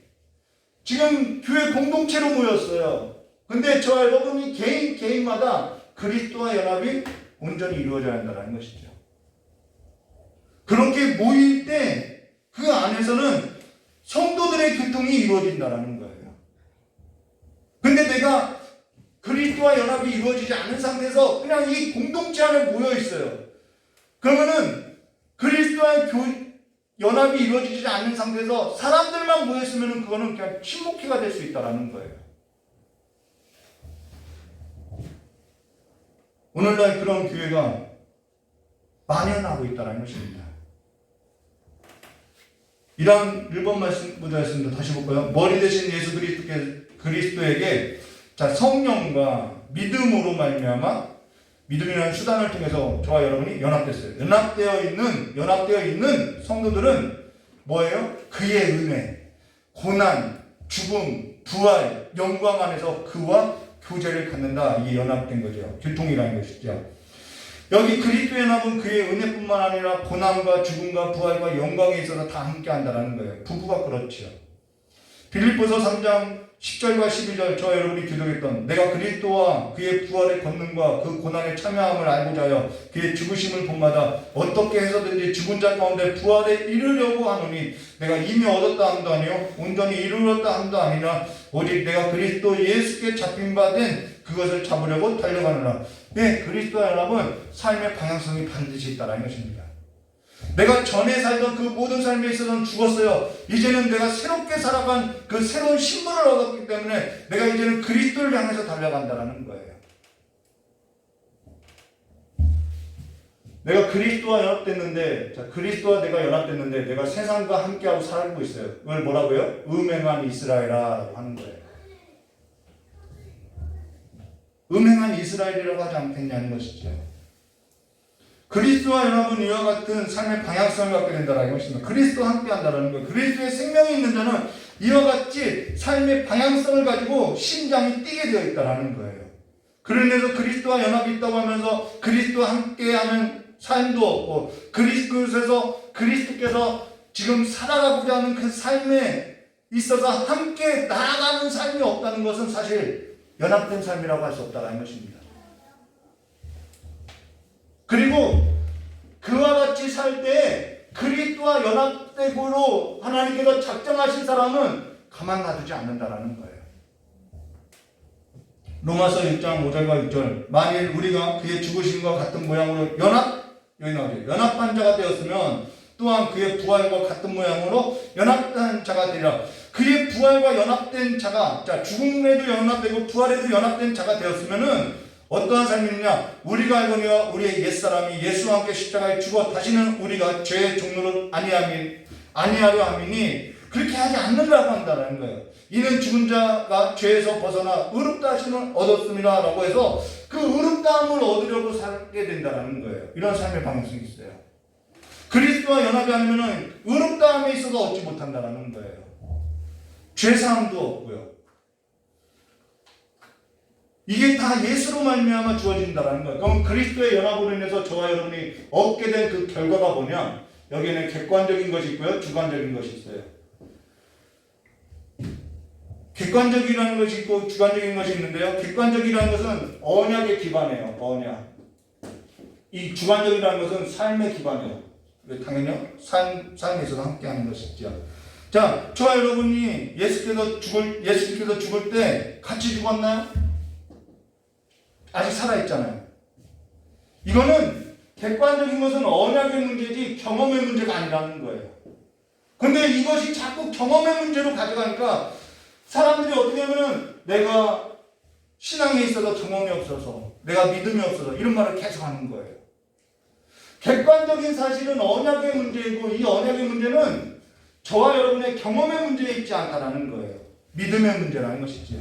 지금 교회 공동체로 모였어요. 근데 저와 여러분이 개인마다 그리스도와 연합이 온전히 이루어져야 한다는 것이죠. 그렇게 모일 때 그 안에서는 성도들의 교통이 이루어진다는 거예요. 근데 내가 그리스도와 연합이 이루어지지 않은 상태에서 그냥 이 공동체 안에 모여 있어요. 그러면은 그리스도와 연합이 이루어지지 않는 상태에서 사람들만 모여 있으면 그거는 그냥 친목회가 될 수 있다는 거예요. 오늘날 그런 교회가 만연하고 있다는 것입니다. 이런 1번 말씀부터였습니다. 다시 볼까요? 머리 대신 예수 그리스도에게 자, 성령과 믿음으로 말미암아 믿음이라는 수단을 통해서 저와 여러분이 연합됐어요. 연합되어 있는 성도들은 뭐예요? 그의 은혜, 고난, 죽음, 부활, 영광 안에서 그와 교제를 갖는다. 이게 연합된 거죠. 교통이라는 것이죠. 여기 그리스도 연합은 그의 은혜뿐만 아니라 고난과 죽음과 부활과 영광에 있어서 다 함께 한다는 거예요. 부부가 그렇죠. 빌립보서 3장 10절과 12절 저와 여러분이 기도했던 내가 그리스도와 그의 부활의 권능과 그 고난에 참여함을 알고자 하여 그의 죽으심을 본마다 어떻게 해서든지 죽은 자 가운데 부활에 이르려고 하노니 내가 이미 얻었다 함도 아니요 온전히 이루었다 함도 아니라 오직 내가 그리스도 예수께 잡힌 바 된 그것을 잡으려고 달려가느라. 네, 그리스도와 연합은 삶의 방향성이 반드시 있다는 것입니다. 내가 전에 살던 그 모든 삶에 있어서는 죽었어요. 이제는 내가 새롭게 살아간 그 새로운 신분을 얻었기 때문에 내가 이제는 그리스도를 향해서 달려간다는 거예요. 내가 그리스도와 연합됐는데, 자, 그리스도와 내가 연합됐는데 내가 세상과 함께하고 살고 있어요. 그걸 뭐라고요? 음행한 이스라엘아라고 하는 거예요. 음행한 이스라엘이라고 하지 않겠냐는 것이죠. 그리스도와 연합은 이와 같은 삶의 방향성을 갖게 된다는 것입니다. 그리스도와 함께 한다는 거예요. 그리스도의 생명이 있는 자는 이와 같이 삶의 방향성을 가지고 심장이 뛰게 되어 있다는 거예요. 그러면서 그리스도와 연합이 있다고 하면서 그리스도와 함께하는 삶도 없고 그리스도에서 그리스도께서 지금 살아가고자 하는 그 삶에 있어서 함께 나아가는 삶이 없다는 것은 사실 연합된 삶이라고 할 수 없다는 것입니다. 그리고 그와 같이 살 때 그리스도와 연합되고로 하나님께서 작정하신 사람은 가만 놔두지 않는다라는 거예요. 로마서 6장 5절과 6절 만일 우리가 그의 죽으심과 같은 모양으로 여기 나오죠. 연합한 자가 되었으면 또한 그의 부활과 같은 모양으로 연합된 자가 되리라. 그의 부활과 연합된 자가 자 죽음에도 연합되고 부활에도 연합된 자가 되었으면은 어떠한 삶이냐? 우리가 알거니와 우리의 옛사람이 예수와 함께 십자가에 죽어 다시는 우리가 죄의 종로를 아니하려 함이니 그렇게 하지 않는다고 한다는 거예요. 이는 죽은 자가 죄에서 벗어나 의롭다 하심을 얻었습니다 라고 해서 그 의롭다함을 얻으려고 살게 된다는 거예요. 이런 삶의 방식이 있어요. 그리스도와 연합이 아니면 의롭다함에 있어서 얻지 못한다는 거예요. 죄사함도 없고요. 이게 다 예수로 말미암아 주어진다는 거예요. 그럼 그리스도의 연합으로 인해서 저와 여러분이 얻게 된 그 결과가 뭐냐? 여기에는 객관적인 것이 있고요, 주관적인 것이 있어요. 객관적이라는 것이 있고 주관적인 것이 있는데요. 객관적이라는 것은 언약에 기반해요. 언약. 이 주관적이라는 것은 삶에 기반해요. 당연히요. 삶에 있어서 함께하는 것이죠. 자, 저와 여러분이 예수께서 죽을 때 같이 죽었나요? 아직 살아있잖아요. 이거는 객관적인 것은 언약의 문제지 경험의 문제가 아니라는 거예요. 근데 이것이 자꾸 경험의 문제로 가져가니까 사람들이 어떻게 하면은 내가 신앙에 있어서 경험이 없어서 내가 믿음이 없어서 이런 말을 계속 하는 거예요. 객관적인 사실은 언약의 문제이고 이 언약의 문제는 저와 여러분의 경험의 문제에 있지 않다라는 거예요. 믿음의 문제라는 것이죠.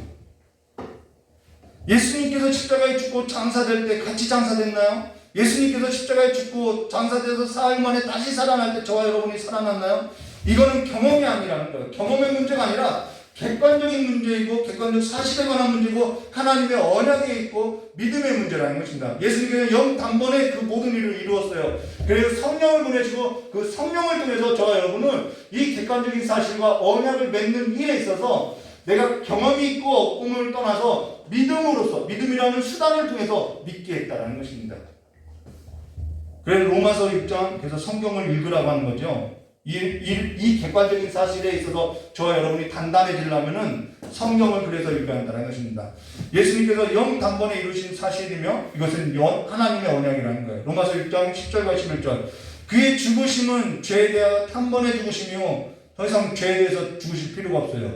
예수님께서 십자가에 죽고 장사될 때 같이 장사됐나요? 예수님께서 십자가에 죽고 장사돼서 사흘 만에 다시 살아날 때 저와 여러분이 살아났나요? 이거는 경험이 아니라는 거예요. 경험의 문제가 아니라 객관적인 문제이고 객관적 사실에 관한 문제고 하나님의 언약에 있고 믿음의 문제라는 것입니다. 예수님께서 영단번에 그 모든 일을 이루었어요. 그래서 성령을 보내시고 그 성령을 통해서 저와 여러분은 이 객관적인 사실과 언약을 맺는 일에 있어서 내가 경험이 있고 없음을 떠나서 믿음으로써 믿음이라는 수단을 통해서 믿게 했다라는 것입니다. 그래서 로마서 6장 그래서 성경을 읽으라고 하는 거죠. 이 객관적인 사실에 있어서 저와 여러분이 단단해지려면은 성경을 그래서 읽어야 한다는 것입니다. 예수님께서 영단번에 이루신 사실이며 이것은 하나님의 언약이라는 거예요. 로마서 6장 10절과 11절. 그의 죽으심은 죄에 대하여 단번에 죽으심이요 더 이상 죄에 대해서 죽으실 필요가 없어요.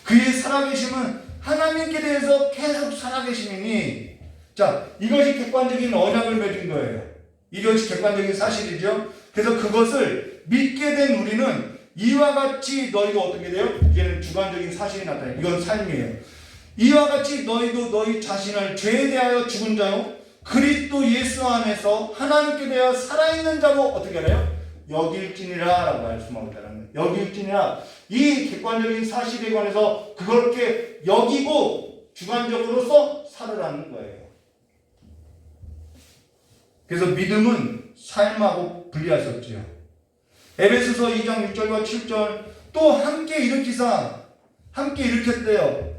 그의 살아계심은 하나님께 대해서 계속 살아계심이니, 자, 이것이 객관적인 언약을 맺은 거예요. 이것이 객관적인 사실이죠. 그래서 그것을 믿게 된 우리는 이와 같이 너희도 어떻게 돼요? 이제는 주관적인 사실이 나타나요. 이건 삶이에요. 이와 같이 너희도 너희 자신을 죄에 대하여 죽은 자요 그리스도 예수 안에서 하나님께 대하여 살아있는 자로 어떻게 해요? 여길지니라 라고 말씀하고 있다는 거예요. 여길지니라. 이 객관적인 사실에 관해서 그렇게 여기고 주관적으로서 살으라는 거예요. 그래서 믿음은 삶하고 분리할 수 없지요. 에베소서 2장 6절과 7절 또 함께 일으키사 함께 일으켰대요.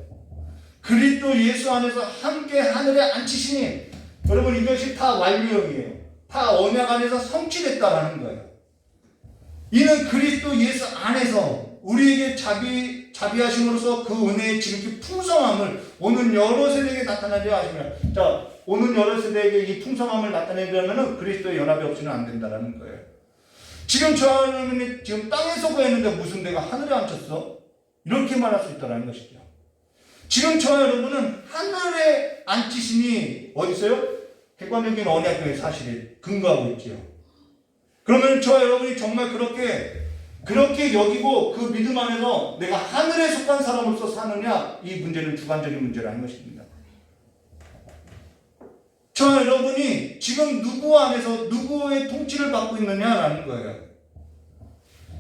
그리스도 예수 안에서 함께 하늘에 앉히시니, 여러분 이것이 다 완료형이에요. 다 언약 안에서 성취됐다라는 거예요. 이는 그리스도 예수 안에서 우리에게 자비하심으로써 그 은혜의 지극히 풍성함을 오는 여러 세대에게 나타나려 하시며, 자, 오는 여러 세대에게 이 풍성함을 나타내려면 그리스도의 연합이 없이는 안 된다라는 거예요. 지금 저 여러분이 지금 땅에 속어 있는데 무슨 내가 하늘에 앉혔어? 이렇게 말할 수 있다는 것이죠. 지금 저 여러분은 하늘에 앉히시니 어디 있어요? 객관적인 언약의 사실에 근거하고 있지요. 그러면 저 여러분이 정말 그렇게 여기고 그 믿음 안에서 내가 하늘에 속한 사람으로서 사느냐, 이 문제는 주관적인 문제라는 것입니다. 저 여러분이 지금 누구 안에서 누구의 통치를 받고 있느냐라는 거예요.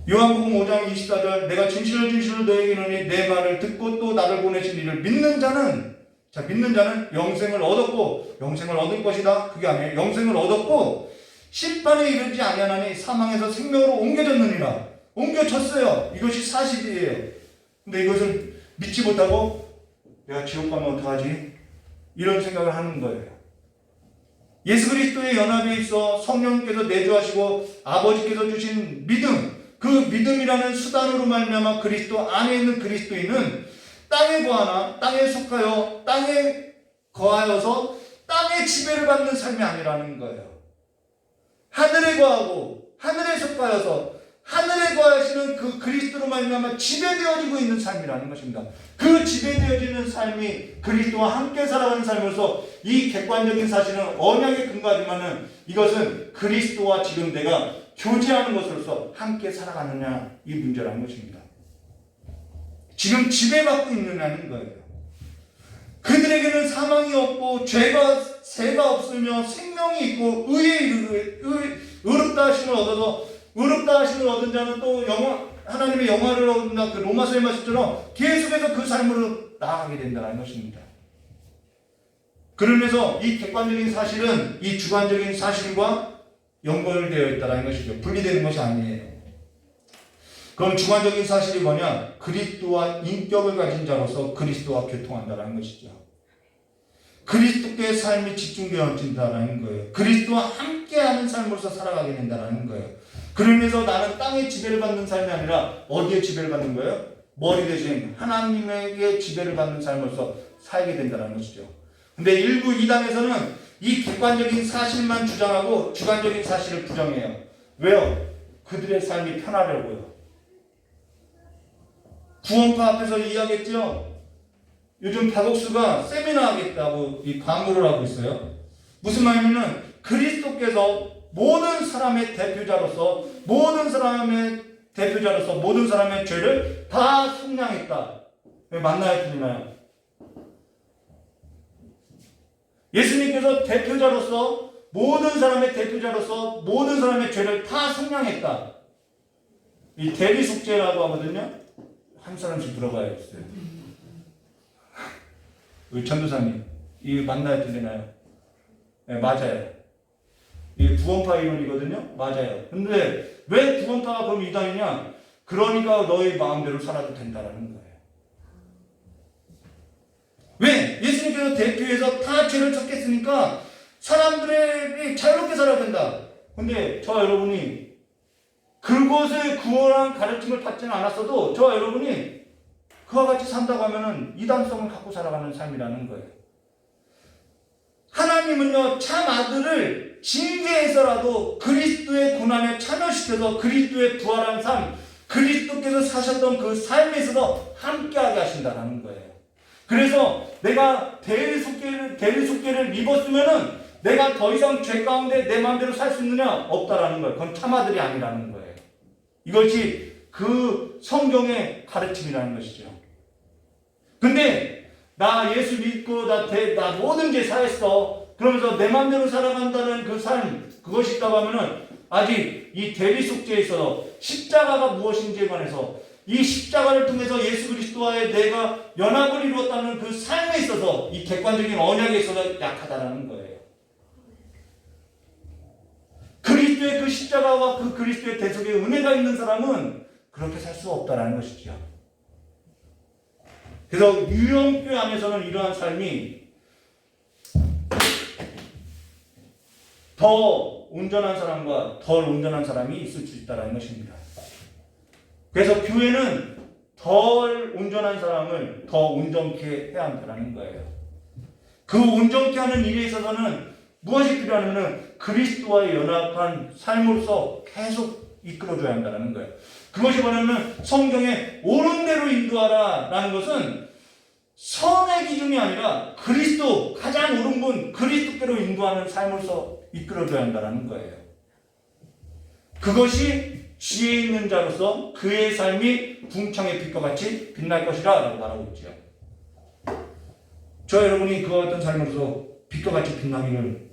요한복음 5장 24절 내가 진실로 너에게 이르노니 내 말을 듣고 또 나를 보내신 이를 믿는 자는, 자, 믿는 자는 영생을 얻었고 영생을 얻을 것이다. 그게 아니에요. 영생을 얻었고 심판에 이르지 아니하나니 사망에서 생명으로 옮겨졌느니라. 옮겨졌어요. 이것이 사실이에요. 근데 이것을 믿지 못하고 내가 지옥 가면 어떡하지? 이런 생각을 하는 거예요. 예수 그리스도의 연합에 있어 성령께서 내주하시고 아버지께서 주신 믿음, 그 믿음이라는 수단으로 말미암아 그리스도 안에 있는 그리스도인은 땅에 거하나 땅에 속하여 땅에 거하여서 땅의 지배를 받는 삶이 아니라는 거예요. 하늘에 거하고 하늘에 속하여서 하늘에 거하시는 그 그리스도로 말미암아 지배되어지고 있는 삶이라는 것입니다. 그 지배되어지는 삶이 그리스도와 함께 살아가는 삶으로서 이 객관적인 사실은 언약에 근거하지만은 이것은 그리스도와 지금 내가 교제하는 것으로서 함께 살아가느냐, 이 문제라는 것입니다. 지금 지배받고 있느냐는 거예요. 그들에게는 사망이 없고 죄가 없으며 생명이 있고 의롭다 하심을 얻어서 의롭다 하심을 얻은 자는 또 하나님의 영화를 얻는다. 그 로마서의 말씀처럼 계속해서 그 삶으로 나아가게 된다는 것입니다. 그러면서 이 객관적인 사실은 이 주관적인 사실과 연결되어 있다는 것이죠. 분리되는 것이 아니에요. 그럼 주관적인 사실이 뭐냐? 그리스도와 인격을 가진 자로서 그리스도와 교통한다는 것이죠. 그리스도께 삶이 집중되어진다는 거예요. 그리스도와 함께하는 삶으로서 살아가게 된다는 거예요. 그러면서 나는 땅의 지배를 받는 삶이 아니라 어디에 지배를 받는 거예요? 머리 대신 하나님에게 지배를 받는 삶으로서 살게 된다는 것이죠. 근데 일부 이단에서는 이 객관적인 사실만 주장하고 주관적인 사실을 부정해요. 왜요? 그들의 삶이 편하려고요. 구원파 앞에서 이야기했죠. 요즘 박옥수가 세미나 하겠다고 이 광고를 하고 있어요. 무슨 말이냐면 그리스도께서 모든 사람의 대표자로서 모든 사람의 죄를 다 속량했다. 맞나요? 틀리나요? 예수님께서 대표자로서 모든 사람의 대표자로서 모든 사람의 죄를 다 속량했다. 이 대리속죄라고 하거든요. 한 사람씩 물어봐야겠어요. 우리 전도사님, 이 만나야 되나요? 네, 맞아요. 이게 구원파 이론이거든요? 맞아요. 근데 왜 구원파가 그럼 이단이냐? 그러니까 너희 마음대로 살아도 된다라는 거예요. 왜? 예수님께서 대표해서 다 죄를 졌겠으니까 사람들이 자유롭게 살아야 된다. 근데 저와 여러분이 그것을 구원한 가르침을 받지는 않았어도 저와 여러분이 그와 같이 산다고 하면은 이단성을 갖고 살아가는 삶이라는 거예요. 하나님은요, 참 아들을 징계해서라도 그리스도의 고난에 참여시켜서 그리스도의 부활한 삶, 그리스도께서 사셨던 그 삶에 있어서 함께하게 하신다는 거예요. 그래서 내가 대리속죄를 입었으면은 내가 더 이상 죄 가운데 내 마음대로 살 수 있느냐? 없다라는 거예요. 그건 참아들이 아니라는 거예요. 이것이 그 성경의 가르침이라는 것이죠. 근데 나 예수 믿고 나 모든 죄 사했어. 그러면서 내 마음대로 살아간다는 그 삶, 그것이 있다고 하면은 아직 이 대리속죄에 있어서 십자가가 무엇인지에 관해서 이 십자가를 통해서 예수 그리스도와의 내가 연합을 이루었다는 그 삶에 있어서 이 객관적인 언약에 있어서 약하다라는 거예요. 그리스도의 그 십자가와 그 그리스도의 대속의 은혜가 있는 사람은 그렇게 살 수 없다라는 것이죠. 그래서 유형교회 안에서는 이러한 삶이 더 온전한 사람과 덜 온전한 사람이 있을 수 있다는 것입니다. 그래서 교회는 덜 온전한 사람을 더 온전케 해야 한다는 거예요. 그 온전케 하는 일에 있어서는 무엇이 필요하냐면 그리스도와의 연합한 삶으로서 계속 이끌어줘야 한다는 거예요. 그것이 뭐냐면 성경에 옳은 대로 인도하라라는 것은 선의 기준이 아니라 그리스도, 가장 옳은 분 그리스도께로 인도하는 삶으로서 이끌어줘야 한다는 거예요. 그것이 지혜 있는 자로서 그의 삶이 궁창의 빛과 같이 빛날 것이라 라고 말하고 있죠. 저 여러분이 그와 같은 삶으로서 빛과 같이 빛나기를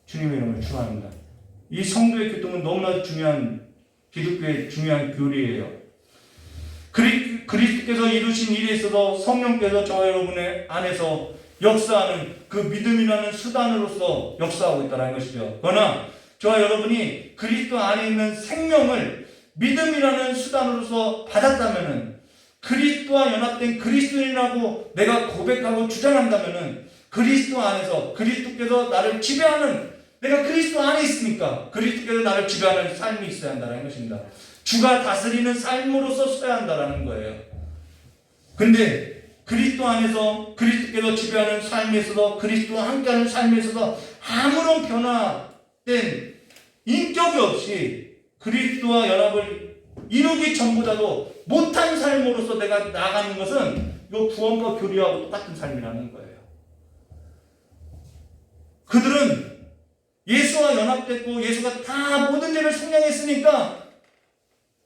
주님의 이름으로 축원합니다. 이 성도의 교통은 너무나 중요한 기독교의 중요한 교리예요. 그리스도께서 이루신 일에 있어서 성령께서 저와 여러분의 안에서 역사하는 그 믿음이라는 수단으로서 역사하고 있다는 것이죠. 그러나 저와 여러분이 그리스도 안에 있는 생명을 믿음이라는 수단으로서 받았다면은, 그리스도와 연합된 그리스도인이라고 내가 고백하고 주장한다면은, 그리스도 안에서 그리스도께서 나를 지배하는, 내가 그리스도 안에 있으니까 그리스도께서 나를 지배하는 삶이 있어야 한다는 것입니다. 주가 다스리는 삶으로서 서야 한다는 거예요. 근데 그리스도 안에서 그리스도께서 지배하는 삶에 있어서 그리스도와 함께하는 삶에 있어서 아무런 변화된 인격이 없이 그리스도와 연합을 이루기 전보다도 못한 삶으로서 내가 나가는 것은 이 구원과 교리하고 똑같은 삶이라는 거예요. 그들은 예수와 연합됐고 예수가 다 모든 죄를 속량했으니까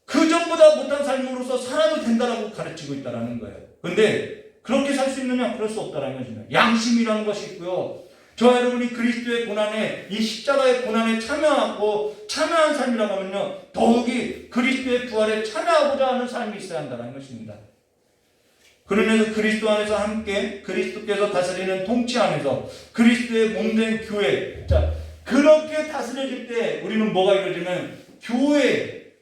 그 전보다 못한 삶으로서 살아도 된다라고 가르치고 있다는 거예요. 그런데 그렇게 살 수 있느냐? 그럴 수 없다는 것입니다. 양심이라는 것이 있고요. 저와 여러분이 그리스도의 고난에, 이 십자가의 고난에 참여한 삶이라고 하면요, 더욱이 그리스도의 부활에 참여하고자 하는 삶이 있어야 한다는 것입니다. 그러면서 그리스도 안에서 함께 그리스도께서 다스리는 통치 안에서 그리스도의 몸된 교회, 자, 그렇게 다스려질 때 우리는 뭐가 이루어지면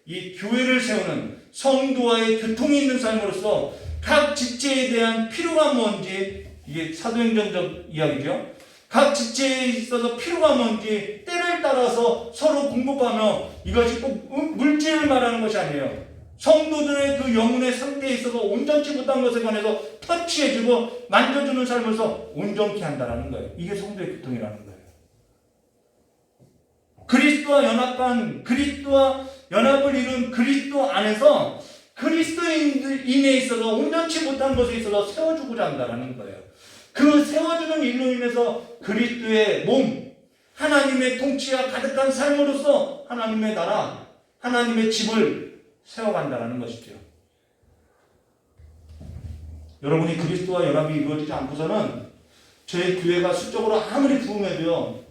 이 교회를 세우는 성도와의 교통이 있는 삶으로서 각 직제에 대한 필요가 뭔지, 이게 사도행전적 이야기죠. 각 직제에 있어서 필요가 뭔지 때를 따라서 서로 공급하며, 이것이 꼭 물질을 말하는 것이 아니에요. 성도들의 그 영혼의 상태에 있어서 온전치 못한 것에 관해서 터치해주고 만져주는 삶에서 온전케 한다는 거예요. 이게 성도의 교통이라는 거예요. 그리스도와 연합을 이룬 그리스도 안에서 그리스도인에 있어서 온전치 못한 것에 있어서 세워주고자 한다는 거예요. 그 세워주는 일로 인해서 그리스도의 몸, 하나님의 통치가 가득한 삶으로서 하나님의 나라, 하나님의 집을 세워간다는 것이죠. 여러분이 그리스도와 연합이 이루어지지 않고서는 저희 교회가 수적으로 아무리 부흥해도요,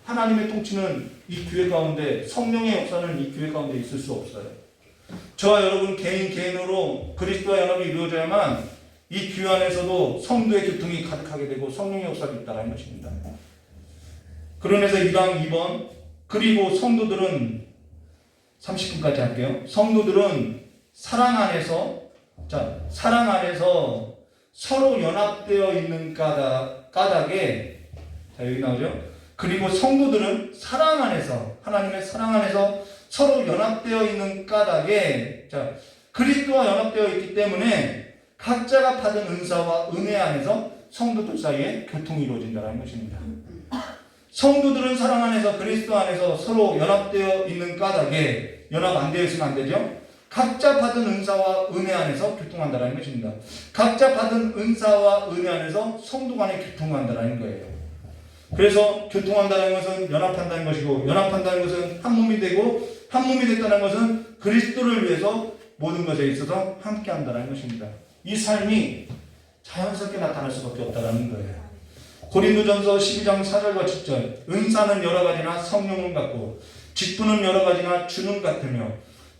하나님의 통치는 이 교회 가운데, 성령의 역사는 이 교회 가운데 있을 수 없어요. 저와 여러분 개인으로 그리스도와 연합이 이루어져야만 이 교회 안에서도 성도의 교통이 가득하게 되고 성령의 역사가 있다는 것입니다. 그러면서 1강 2번 그리고 성도들은 30분까지 할게요. 성도들은 사랑 안에서 서로 연합되어 있는 까닭에 여기 나오죠. 그리고 성도들은 사랑 안에서 하나님의 사랑 안에서 서로 연합되어 있는 까닭에 그리스도와 연합되어 있기 때문에 각자가 받은 은사와 은혜 안에서 성도들 사이에 교통이 이루어진다는 것입니다. 성도들은 사랑 안에서 그리스도 안에서 서로 연합되어 있는 까닭에 연합 안 되어 있으면 안 되죠. 각자 받은 은사와 은혜 안에서 교통한다는 것입니다. 각자 받은 은사와 은혜 안에서 성도 간에 교통한다는 거예요. 그래서 교통한다는 것은 연합한다는 것이고 연합한다는 것은 한 몸이 되고 한 몸이 됐다는 것은 그리스도를 위해서 모든 것에 있어서 함께 한다는 것입니다. 이 삶이 자연스럽게 나타날 수밖에 없다는 거예요. 고린도전서 12장 4절과 7절 은사는 여러 가지나 성령은 같고 직분은 여러 가지나 주는 같으며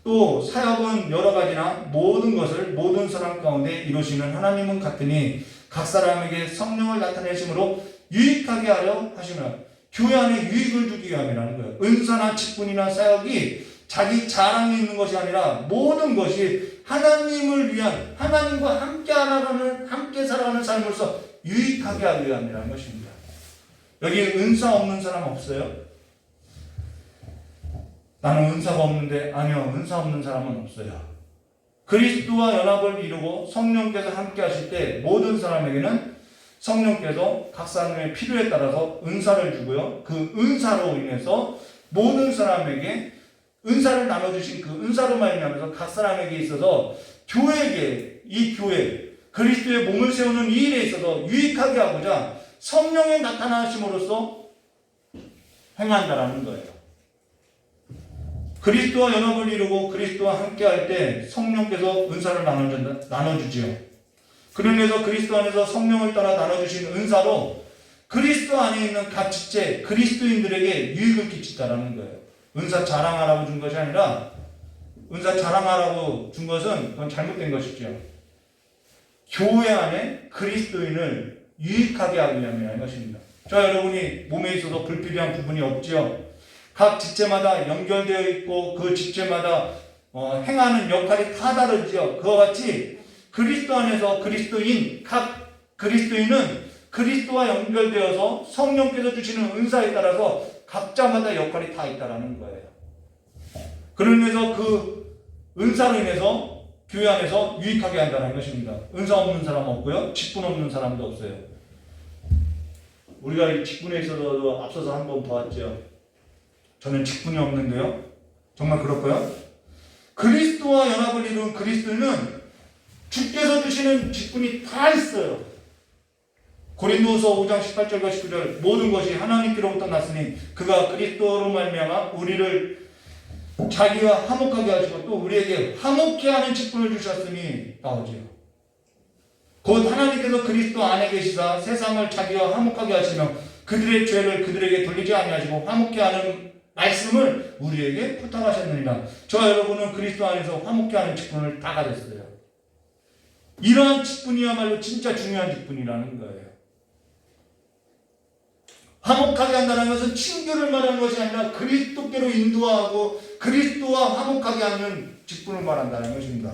또 사역은 여러 가지나 모든 것을 모든 사람 가운데 이루시는 하나님은 같으니 각 사람에게 성령을 나타내심으로 유익하게 하려 하시며 교회 안에 유익을 주기 위함이라는 거예요. 은사나 직분이나 사역이 자기 자랑이 있는 것이 아니라 모든 것이 하나님을 위한 하나님과 함께 살아가는 삶으로서 유익하게 하기 위함이라는 것입니다. 여기 은사 없는 사람 없어요? 나는 은사가 없는데 아니요, 은사 없는 사람은 없어요. 그리스도와 연합을 이루고 성령께서 함께 하실 때 모든 사람에게는 성령께서 각 사람의 필요에 따라서 은사를 주고요. 그 은사로 인해서 모든 사람에게 은사를 나눠주신 그 은사로 말미암아서 각 사람에게 있어서 교회에게 이 교회 그리스도의 몸을 세우는 이 일에 있어서 유익하게 하고자 성령의 나타나심으로써 행한다라는 거예요. 그리스도와 연합을 이루고 그리스도와 함께 할 때 성령께서 은사를 나눠주지요. 그러면서 그리스도 안에서 성령을 따라 나눠주신 은사로 그리스도 안에 있는 각 지체 그리스도인들에게 유익을 끼친다라는 거예요. 은사 자랑하라고 준 것이 아니라 은사 자랑하라고 준 것은 그건 잘못된 것이죠. 교회 안에 그리스도인을 유익하게 하기 위함이라는 것입니다. 저 여러분이 몸에 있어서 불필요한 부분이 없지요. 각 지체마다 연결되어 있고 그 지체마다 행하는 역할이 다 다르지요. 그와 같이 그리스도 안에서 각 그리스도인은 그리스도와 연결되어서 성령께서 주시는 은사에 따라서 각자마다 역할이 다 있다라는 거예요. 그러면서 그 은사로 인해서 교회 안에서 유익하게 한다는 것입니다. 은사 없는 사람 없고요. 직분 없는 사람도 없어요. 우리가 이 직분에 있어서도 앞서서 한번 보았죠. 저는 직분이 없는데요. 정말 그럴까요? 그리스도와 연합을 이룬 그리스도는 주께서 주시는 직분이 다 있어요. 고린도서 5장 18절과 19절 모든 것이 하나님께로부터 났으니 그가 그리스도로 말미암아 우리를 자기와 화목하게 하시고 또 우리에게 화목케 하는 직분을 주셨으니 나오지요. 곧 하나님께서 그리스도 안에 계시사 세상을 자기와 화목하게 하시며 그들의 죄를 그들에게 돌리지 아니하시고 화목케 하는 말씀을 우리에게 부탁하셨느니라. 저와 여러분은 그리스도 안에서 화목케 하는 직분을 다 가졌어요. 이러한 직분이야말로 진짜 중요한 직분이라는 거예요. 화목하게 한다는 것은 친교를 말하는 것이 아니라 그리스도께로 인도하고 그리스도와 화목하게 하는 직분을 말한다는 것입니다.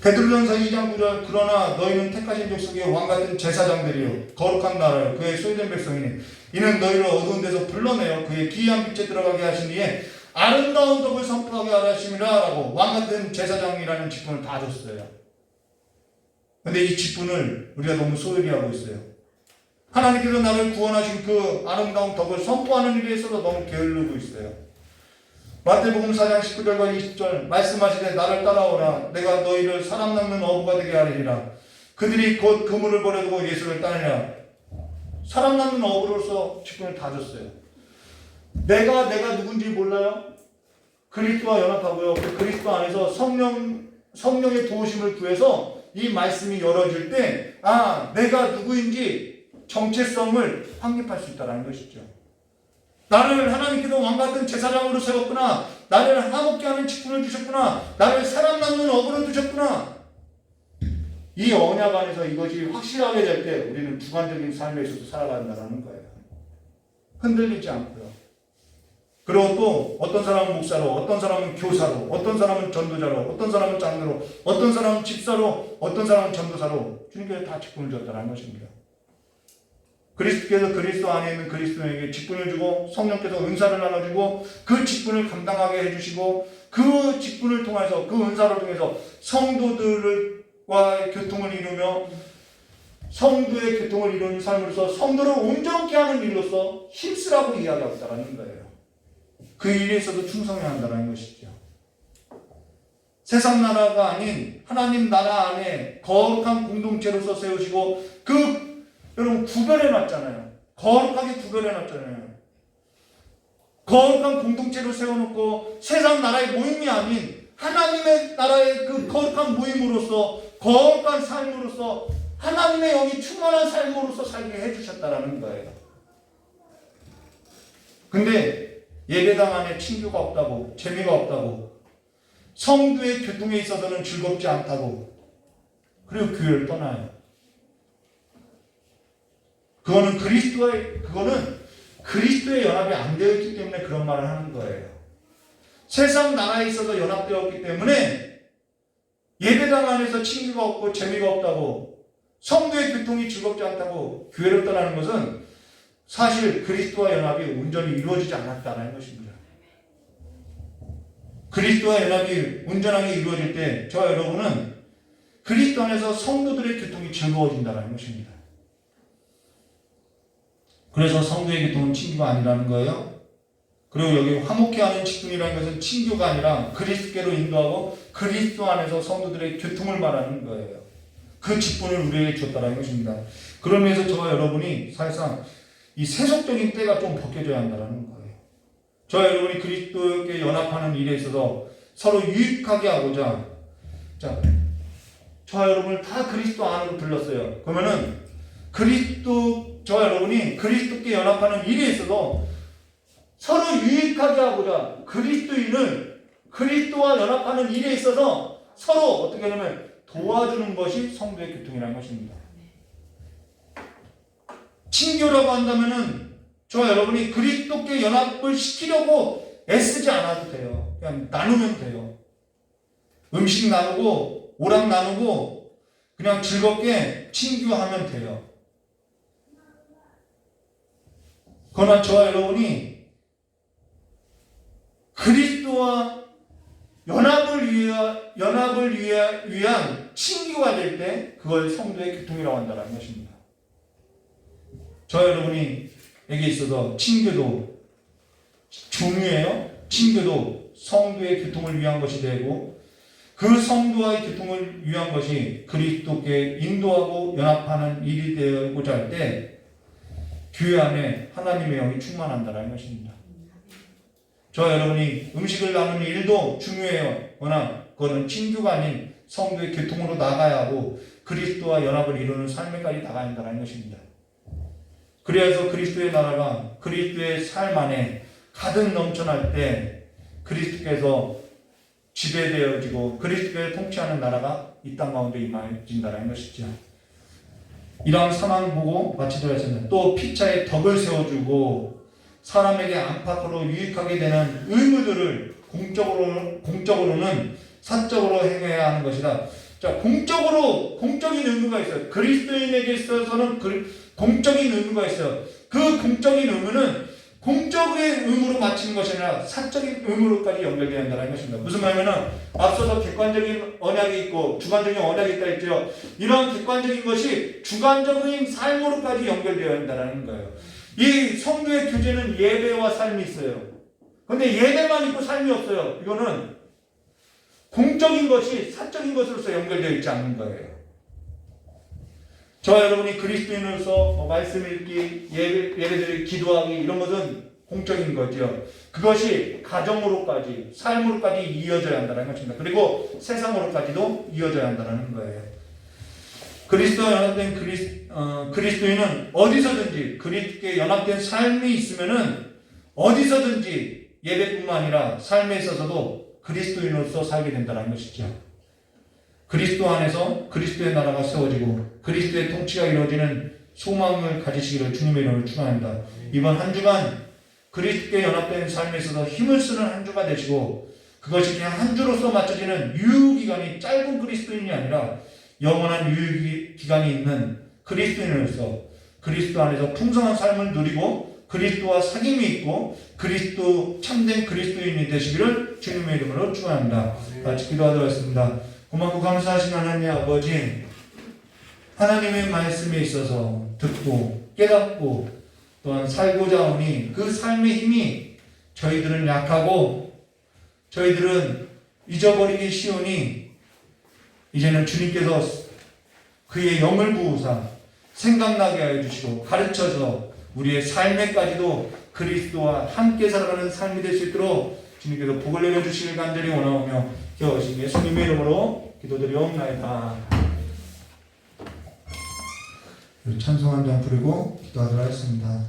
베드로전서 2장 9절 그러나 너희는 택하신 족속의 왕같은 제사장들이요 거룩한 나라요 그의 소유된 백성이니 이는 너희를 어두운 데서 불러내어 그의 기이한 빛에 들어가게 하신 이에 아름다운 덕을 선포하게 하라 하심이라 라고 왕같은 제사장이라는 직분을 다 줬어요. 근데 이 직분을 우리가 너무 소홀히 하고 있어요. 하나님께서 나를 구원하신 그 아름다운 덕을 선포하는 일에 있어서 너무 게을르고 있어요. 마태복음 4장 19절과 20절 말씀하시되 나를 따라오라 내가 너희를 사람 낚는 어부가 되게 하리라. 그들이 곧 그물을 버려두고 예수를 따르니라. 사람 낚는 어부로서 직분을 다 줬어요. 내가 누군지 몰라요? 그리스도와 연합하고요. 그 그리스도 안에서 성령의 도우심을 구해서 이 말씀이 열어질 때 내가 누구인지 정체성을 확립할 수 있다는 것이죠. 나를 하나님께서 왕같은 제사장으로 세웠구나. 나를 화목케 하는 직분을 주셨구나. 나를 사람 낳는 업으로 두셨구나. 이 언약 안에서 이것이 확실하게 될 때 우리는 주관적인 삶에 있어서 살아간다는 거예요. 흔들리지 않고요. 그리고 또 어떤 사람은 목사로, 어떤 사람은 교사로, 어떤 사람은 전도자로, 어떤 사람은 장로로, 어떤 사람은 집사로, 어떤 사람은 전도사로 주님께서 다 직분을 줬다는 것입니다. 그리스도께서 그리스도 안에 있는 그리스도에게 직분을 주고 성령께서 은사를 나눠주고 그 직분을 감당하게 해주시고 그 직분을 통해서 그 은사를 통해서 성도들과의 교통을 이루며 성도의 교통을 이루는 삶으로서 성도를 온전케 하는 일로서 힘쓰라고 이야기하고 있다는 거예요. 그 일에 있어서 충성해야 한다는 것이죠. 세상 나라가 아닌 하나님 나라 안에 거룩한 공동체로서 세우시고 여러분 구별해놨잖아요. 거룩하게 구별해놨잖아요. 거룩한 공동체로 세워놓고 세상 나라의 모임이 아닌 하나님의 나라의 그 거룩한 모임으로서 거룩한 삶으로서 하나님의 영이 충만한 삶으로서 살게 해주셨다라는 거예요. 근데 예배당 안에 친교가 없다고, 재미가 없다고, 성도의 교통에 있어서는 즐겁지 않다고, 그리고 교회를 떠나요. 그거는 그리스도의 연합이 안 되어 있기 때문에 그런 말을 하는 거예요. 세상 나라에 있어서 연합되었기 때문에 예배당 안에서 친교가 없고 재미가 없다고, 성도의 교통이 즐겁지 않다고 교회를 떠나는 것은 사실 그리스도와 연합이 온전히 이루어지지 않았다는 것입니다. 그리스도와 연합이 온전하게 이루어질 때 저와 여러분은 그리스도 안에서 성도들의 교통이 즐거워진다는 것입니다. 그래서 성도의 교통은 친교가 아니라는 거예요. 그리고 여기 화목케 하는 직분이라는 것은 친교가 아니라 그리스도께로 인도하고 그리스도 안에서 성도들의 교통을 말하는 거예요. 그 직분을 우리에게 줬다는 것입니다. 그러면서 저와 여러분이 사실상 이 세속적인 때가 좀 벗겨져야 한다는 거예요. 저와 여러분이 그리스도께 연합하는 일에 있어서 서로 유익하게 하고자, 저와 여러분을 다 그리스도 안으로 불렀어요. 그러면은 저와 여러분이 그리스도께 연합하는 일에 있어서 서로 유익하게 하고자 그리스도인을 그리스도와 연합하는 일에 있어서 서로 어떻게 하냐면 도와주는 것이 성도의 교통이라는 것입니다. 친교라고 한다면은 저와 여러분이 그리스도께 연합을 시키려고 애쓰지 않아도 돼요. 그냥 나누면 돼요. 음식 나누고 오락 나누고 그냥 즐겁게 친교하면 돼요. 그러나 저와 여러분이 그리스도와 연합을 위한 친교가 될 때 그걸 성도의 교통이라고 한다는 것입니다. 저와 여러분에게 있어서 친교도 중요해요. 친교도 성도의 교통을 위한 것이 되고 그 성도와의 교통을 위한 것이 그리스도께 인도하고 연합하는 일이 되고자 할 때 교회 안에 하나님의 영이 충만한다는 것입니다. 저와 여러분이 음식을 나누는 일도 중요해요. 그러나 그거는 친교가 아닌 성도의 교통으로 나가야 하고 그리스도와 연합을 이루는 삶에까지 나가야 한다는 것입니다. 그래서 그리스도의 나라가 그리스도의 삶 안에 가득 넘쳐날 때 그리스도께서 지배되어지고 그리스도의 통치하는 나라가 이 땅 가운데 임해진다는 것이죠. 이러한 상황을 보고 마치도록 하셨습니다. 또 피차에 덕을 세워주고 사람에게 안팎으로 유익하게 되는 의무들을 공적으로는 사적으로 행해야 하는 것이다. 자, 공적인 의무가 있어요. 그리스도인에게 있어서는 공적인 의무가 있어요. 그 공적인 의무는 공적인 의무로 마치는 것이 아니라 사적인 의무로까지 연결되어야 한다는 것입니다. 무슨 말이냐면 앞서서 객관적인 언약이 있고 주관적인 언약이 있다 했죠. 이런 객관적인 것이 주관적인 삶으로까지 연결되어야 한다는 거예요. 이 성도의 교제는 예배와 삶이 있어요. 그런데 예배만 있고 삶이 없어요. 이거는 공적인 것이 사적인 것으로서 연결되어 있지 않는 거예요. 저와 여러분이 그리스도인으로서 말씀 읽기, 예배드리기, 기도하기 이런 것은 공적인 거죠. 그것이 가정으로까지, 삶으로까지 이어져야 한다는 것입니다. 그리고 세상으로까지도 이어져야 한다는 거예요. 그리스도와 연합된 그리스도인은 어디서든지 그리스도께 연합된 삶이 있으면은 어디서든지 예배뿐만 아니라 삶에 있어서도 그리스도인으로서 살게 된다는 것이죠. 그리스도 안에서 그리스도의 나라가 세워지고 그리스도의 통치가 이루어지는 소망을 가지시기를 주님의 이름으로 축원합니다. 이번 한 주간 그리스도께 연합된 삶에 있어서 힘을 쓰는 한 주가 되시고 그것이 그냥 한 주로서 맞춰지는 유효기간이 짧은 그리스도인이 아니라 영원한 유효기간이 있는 그리스도인으로서 그리스도 안에서 풍성한 삶을 누리고 그리스도와 사귐이 있고 그리스도 참된 그리스도인이 되시기를 주님의 이름으로 축원합니다. 같이 기도하도록 하겠습니다. 고맙고 감사하신 하나님 아버지, 하나님의 말씀에 있어서 듣고 깨닫고 또한 살고자 하니 그 삶의 힘이 저희들은 약하고 저희들은 잊어버리기 쉬우니 이제는 주님께서 그의 영을 부으사 생각나게 하여 주시고 가르쳐서 우리의 삶에까지도 그리스도와 함께 살아가는 삶이 될 수 있도록 주님께서 복을 내려주시길 간절히 원하오며 기도하신 예수님의 이름으로 기도드리옵나이다. 찬송 한 장 부르고 기도하도록 하겠습니다.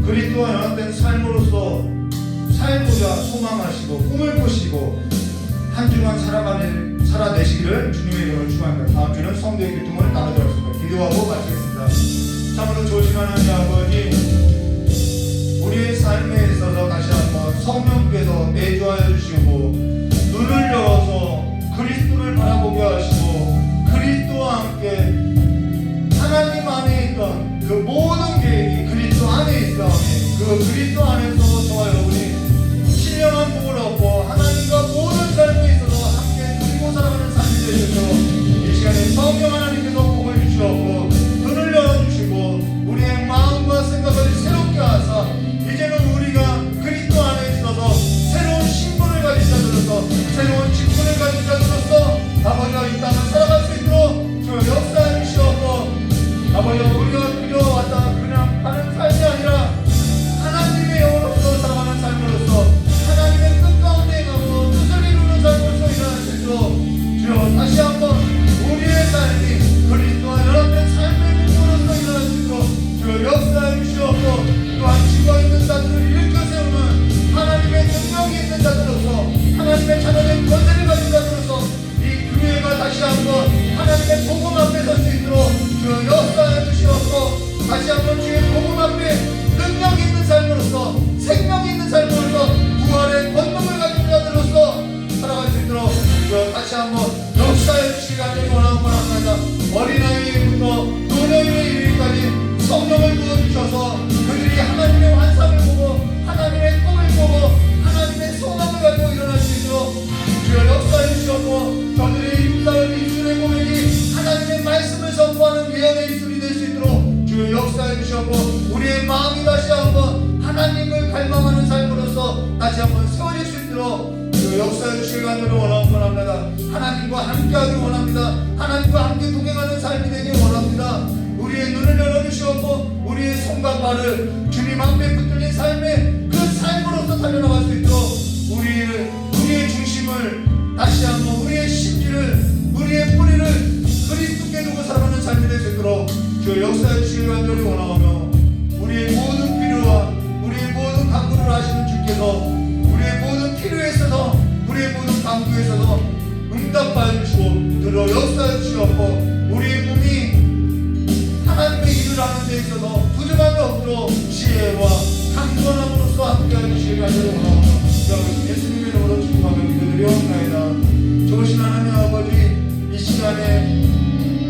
그리스도와 연합된 삶으로서 살고자 소망하시고 꿈을 꾸시고 한 주간 살아내시기를 주님의 이름으로 축원합니다. 다음 주는 성도의 교통을 나누도록 하겠습니다. 기도하고 마치겠습니다. 참으로 좋으신 하나님 아버지, 우리의 삶에 있어서 다시 한번 성령께서 내주하여 주시고 눈을 열어서 그리스도를 바라보게 하시고 그리스도와 함께 하나님 안에 있던 그 모든 계획이 그리스도 안에 있사오니 그 그리스도 안에서 저와 여러분이 신령한 복을 얻고 하나님과 모든 삶에 있어서 함께 누리고 살아가는 삶이 되셔서 이 시간에 성령 하나님께서 복을 주시옵고 눈을 열어주시고 우리의 마음과 생각을 새롭게 하사 이제는 우리가 그리스도 안에 있어서 새로운 신분을 가진 자들로서 새로운 직분을 가진 자들로서 아버지와 이 땅을 살아갈 수 있도록 저 역사해 주시옵고 아버지와 우리가 그려왔다 그냥 하는 삶이 아니라 하나님의 영으로서 살아가는 삶으로서 하나님의 뜻 가운데 가고 뜻을 이루는 삶으로서 일어날 수 있도록 주여 다시 한번 우리의 삶이 그리스도와 연합된 삶의 모습으로서 일어날 수 있도록 주여 역사해 주시옵고 또한 죽어있는 자들을 일으켜 세우는 하나님의 능력이 있는 자들로서 하나님의 자녀된 권세를 가진 자들로서 이 교회가 다시 한번 하나님의 복음 앞에 설 수 있도록 주여 역사해 주시옵고 다시 한번 주의 복음 앞에 능력 있는 삶으로서 생명 있는 삶으로서 부활의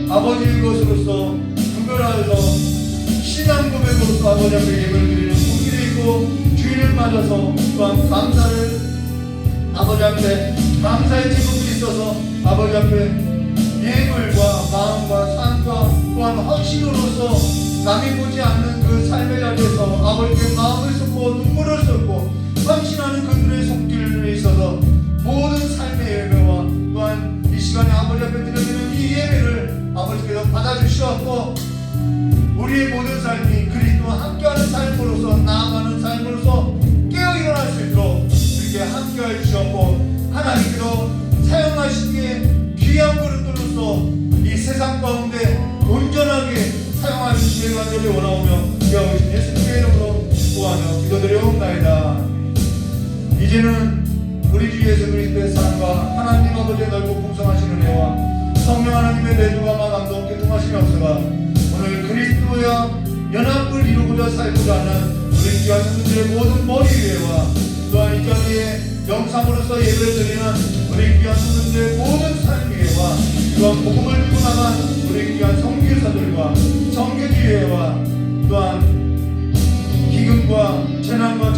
아버지의 것으로서 구별하여서 신앙 고백으로서 아버지 앞에 예배를 드리는 공기도 있고 주인을 맞아서 또한 감사를 아버지 앞에 감사의 제목이 있어서 아버지 앞에 예물과 마음과 삶과 또한 헌신으로서 남이 보지 않는 그 삶의 자리에서 아버지께 마음을 쏟고 눈물을 쏟고 헌신하는 그들의 손길에 있어서 모든 삶의 예배와 또한 이 시간에 아버지 앞에 드려지는 이 예배를 아버지께서 받아주시었고 우리의 모든 삶이 그리스도와 함께하는 삶으로서 나아가는 삶으로서 깨어 일어날 수 있도록 이렇게 함께해 주셨고 하나님께서 사용하시기에 귀한 그릇들로서 이 세상 가운데 온전하게 사용하는 주의 간절히 원하오며 기하오신 예수님의 이름으로 기도하며 기도드려옵나이다. 이제는 우리 주 예수 그리스도의 사랑과 하나님 아버지의 넓고 풍성하신 은혜와 성령 하나님의 내주와 마감도 함께 통하시니 없으나 오늘 그리스도와 연합을 이루고자 살고자 하는 우리 귀한 성도들의 모든 머리 위에와 또한 이 자리에 영상으로서 예배를 드리는 우리 귀한 성도들의 모든 삶 위에와 또한 복음을 들고 나간 우리 귀한 성교사들과 성교지회와 또한 기근과 재난과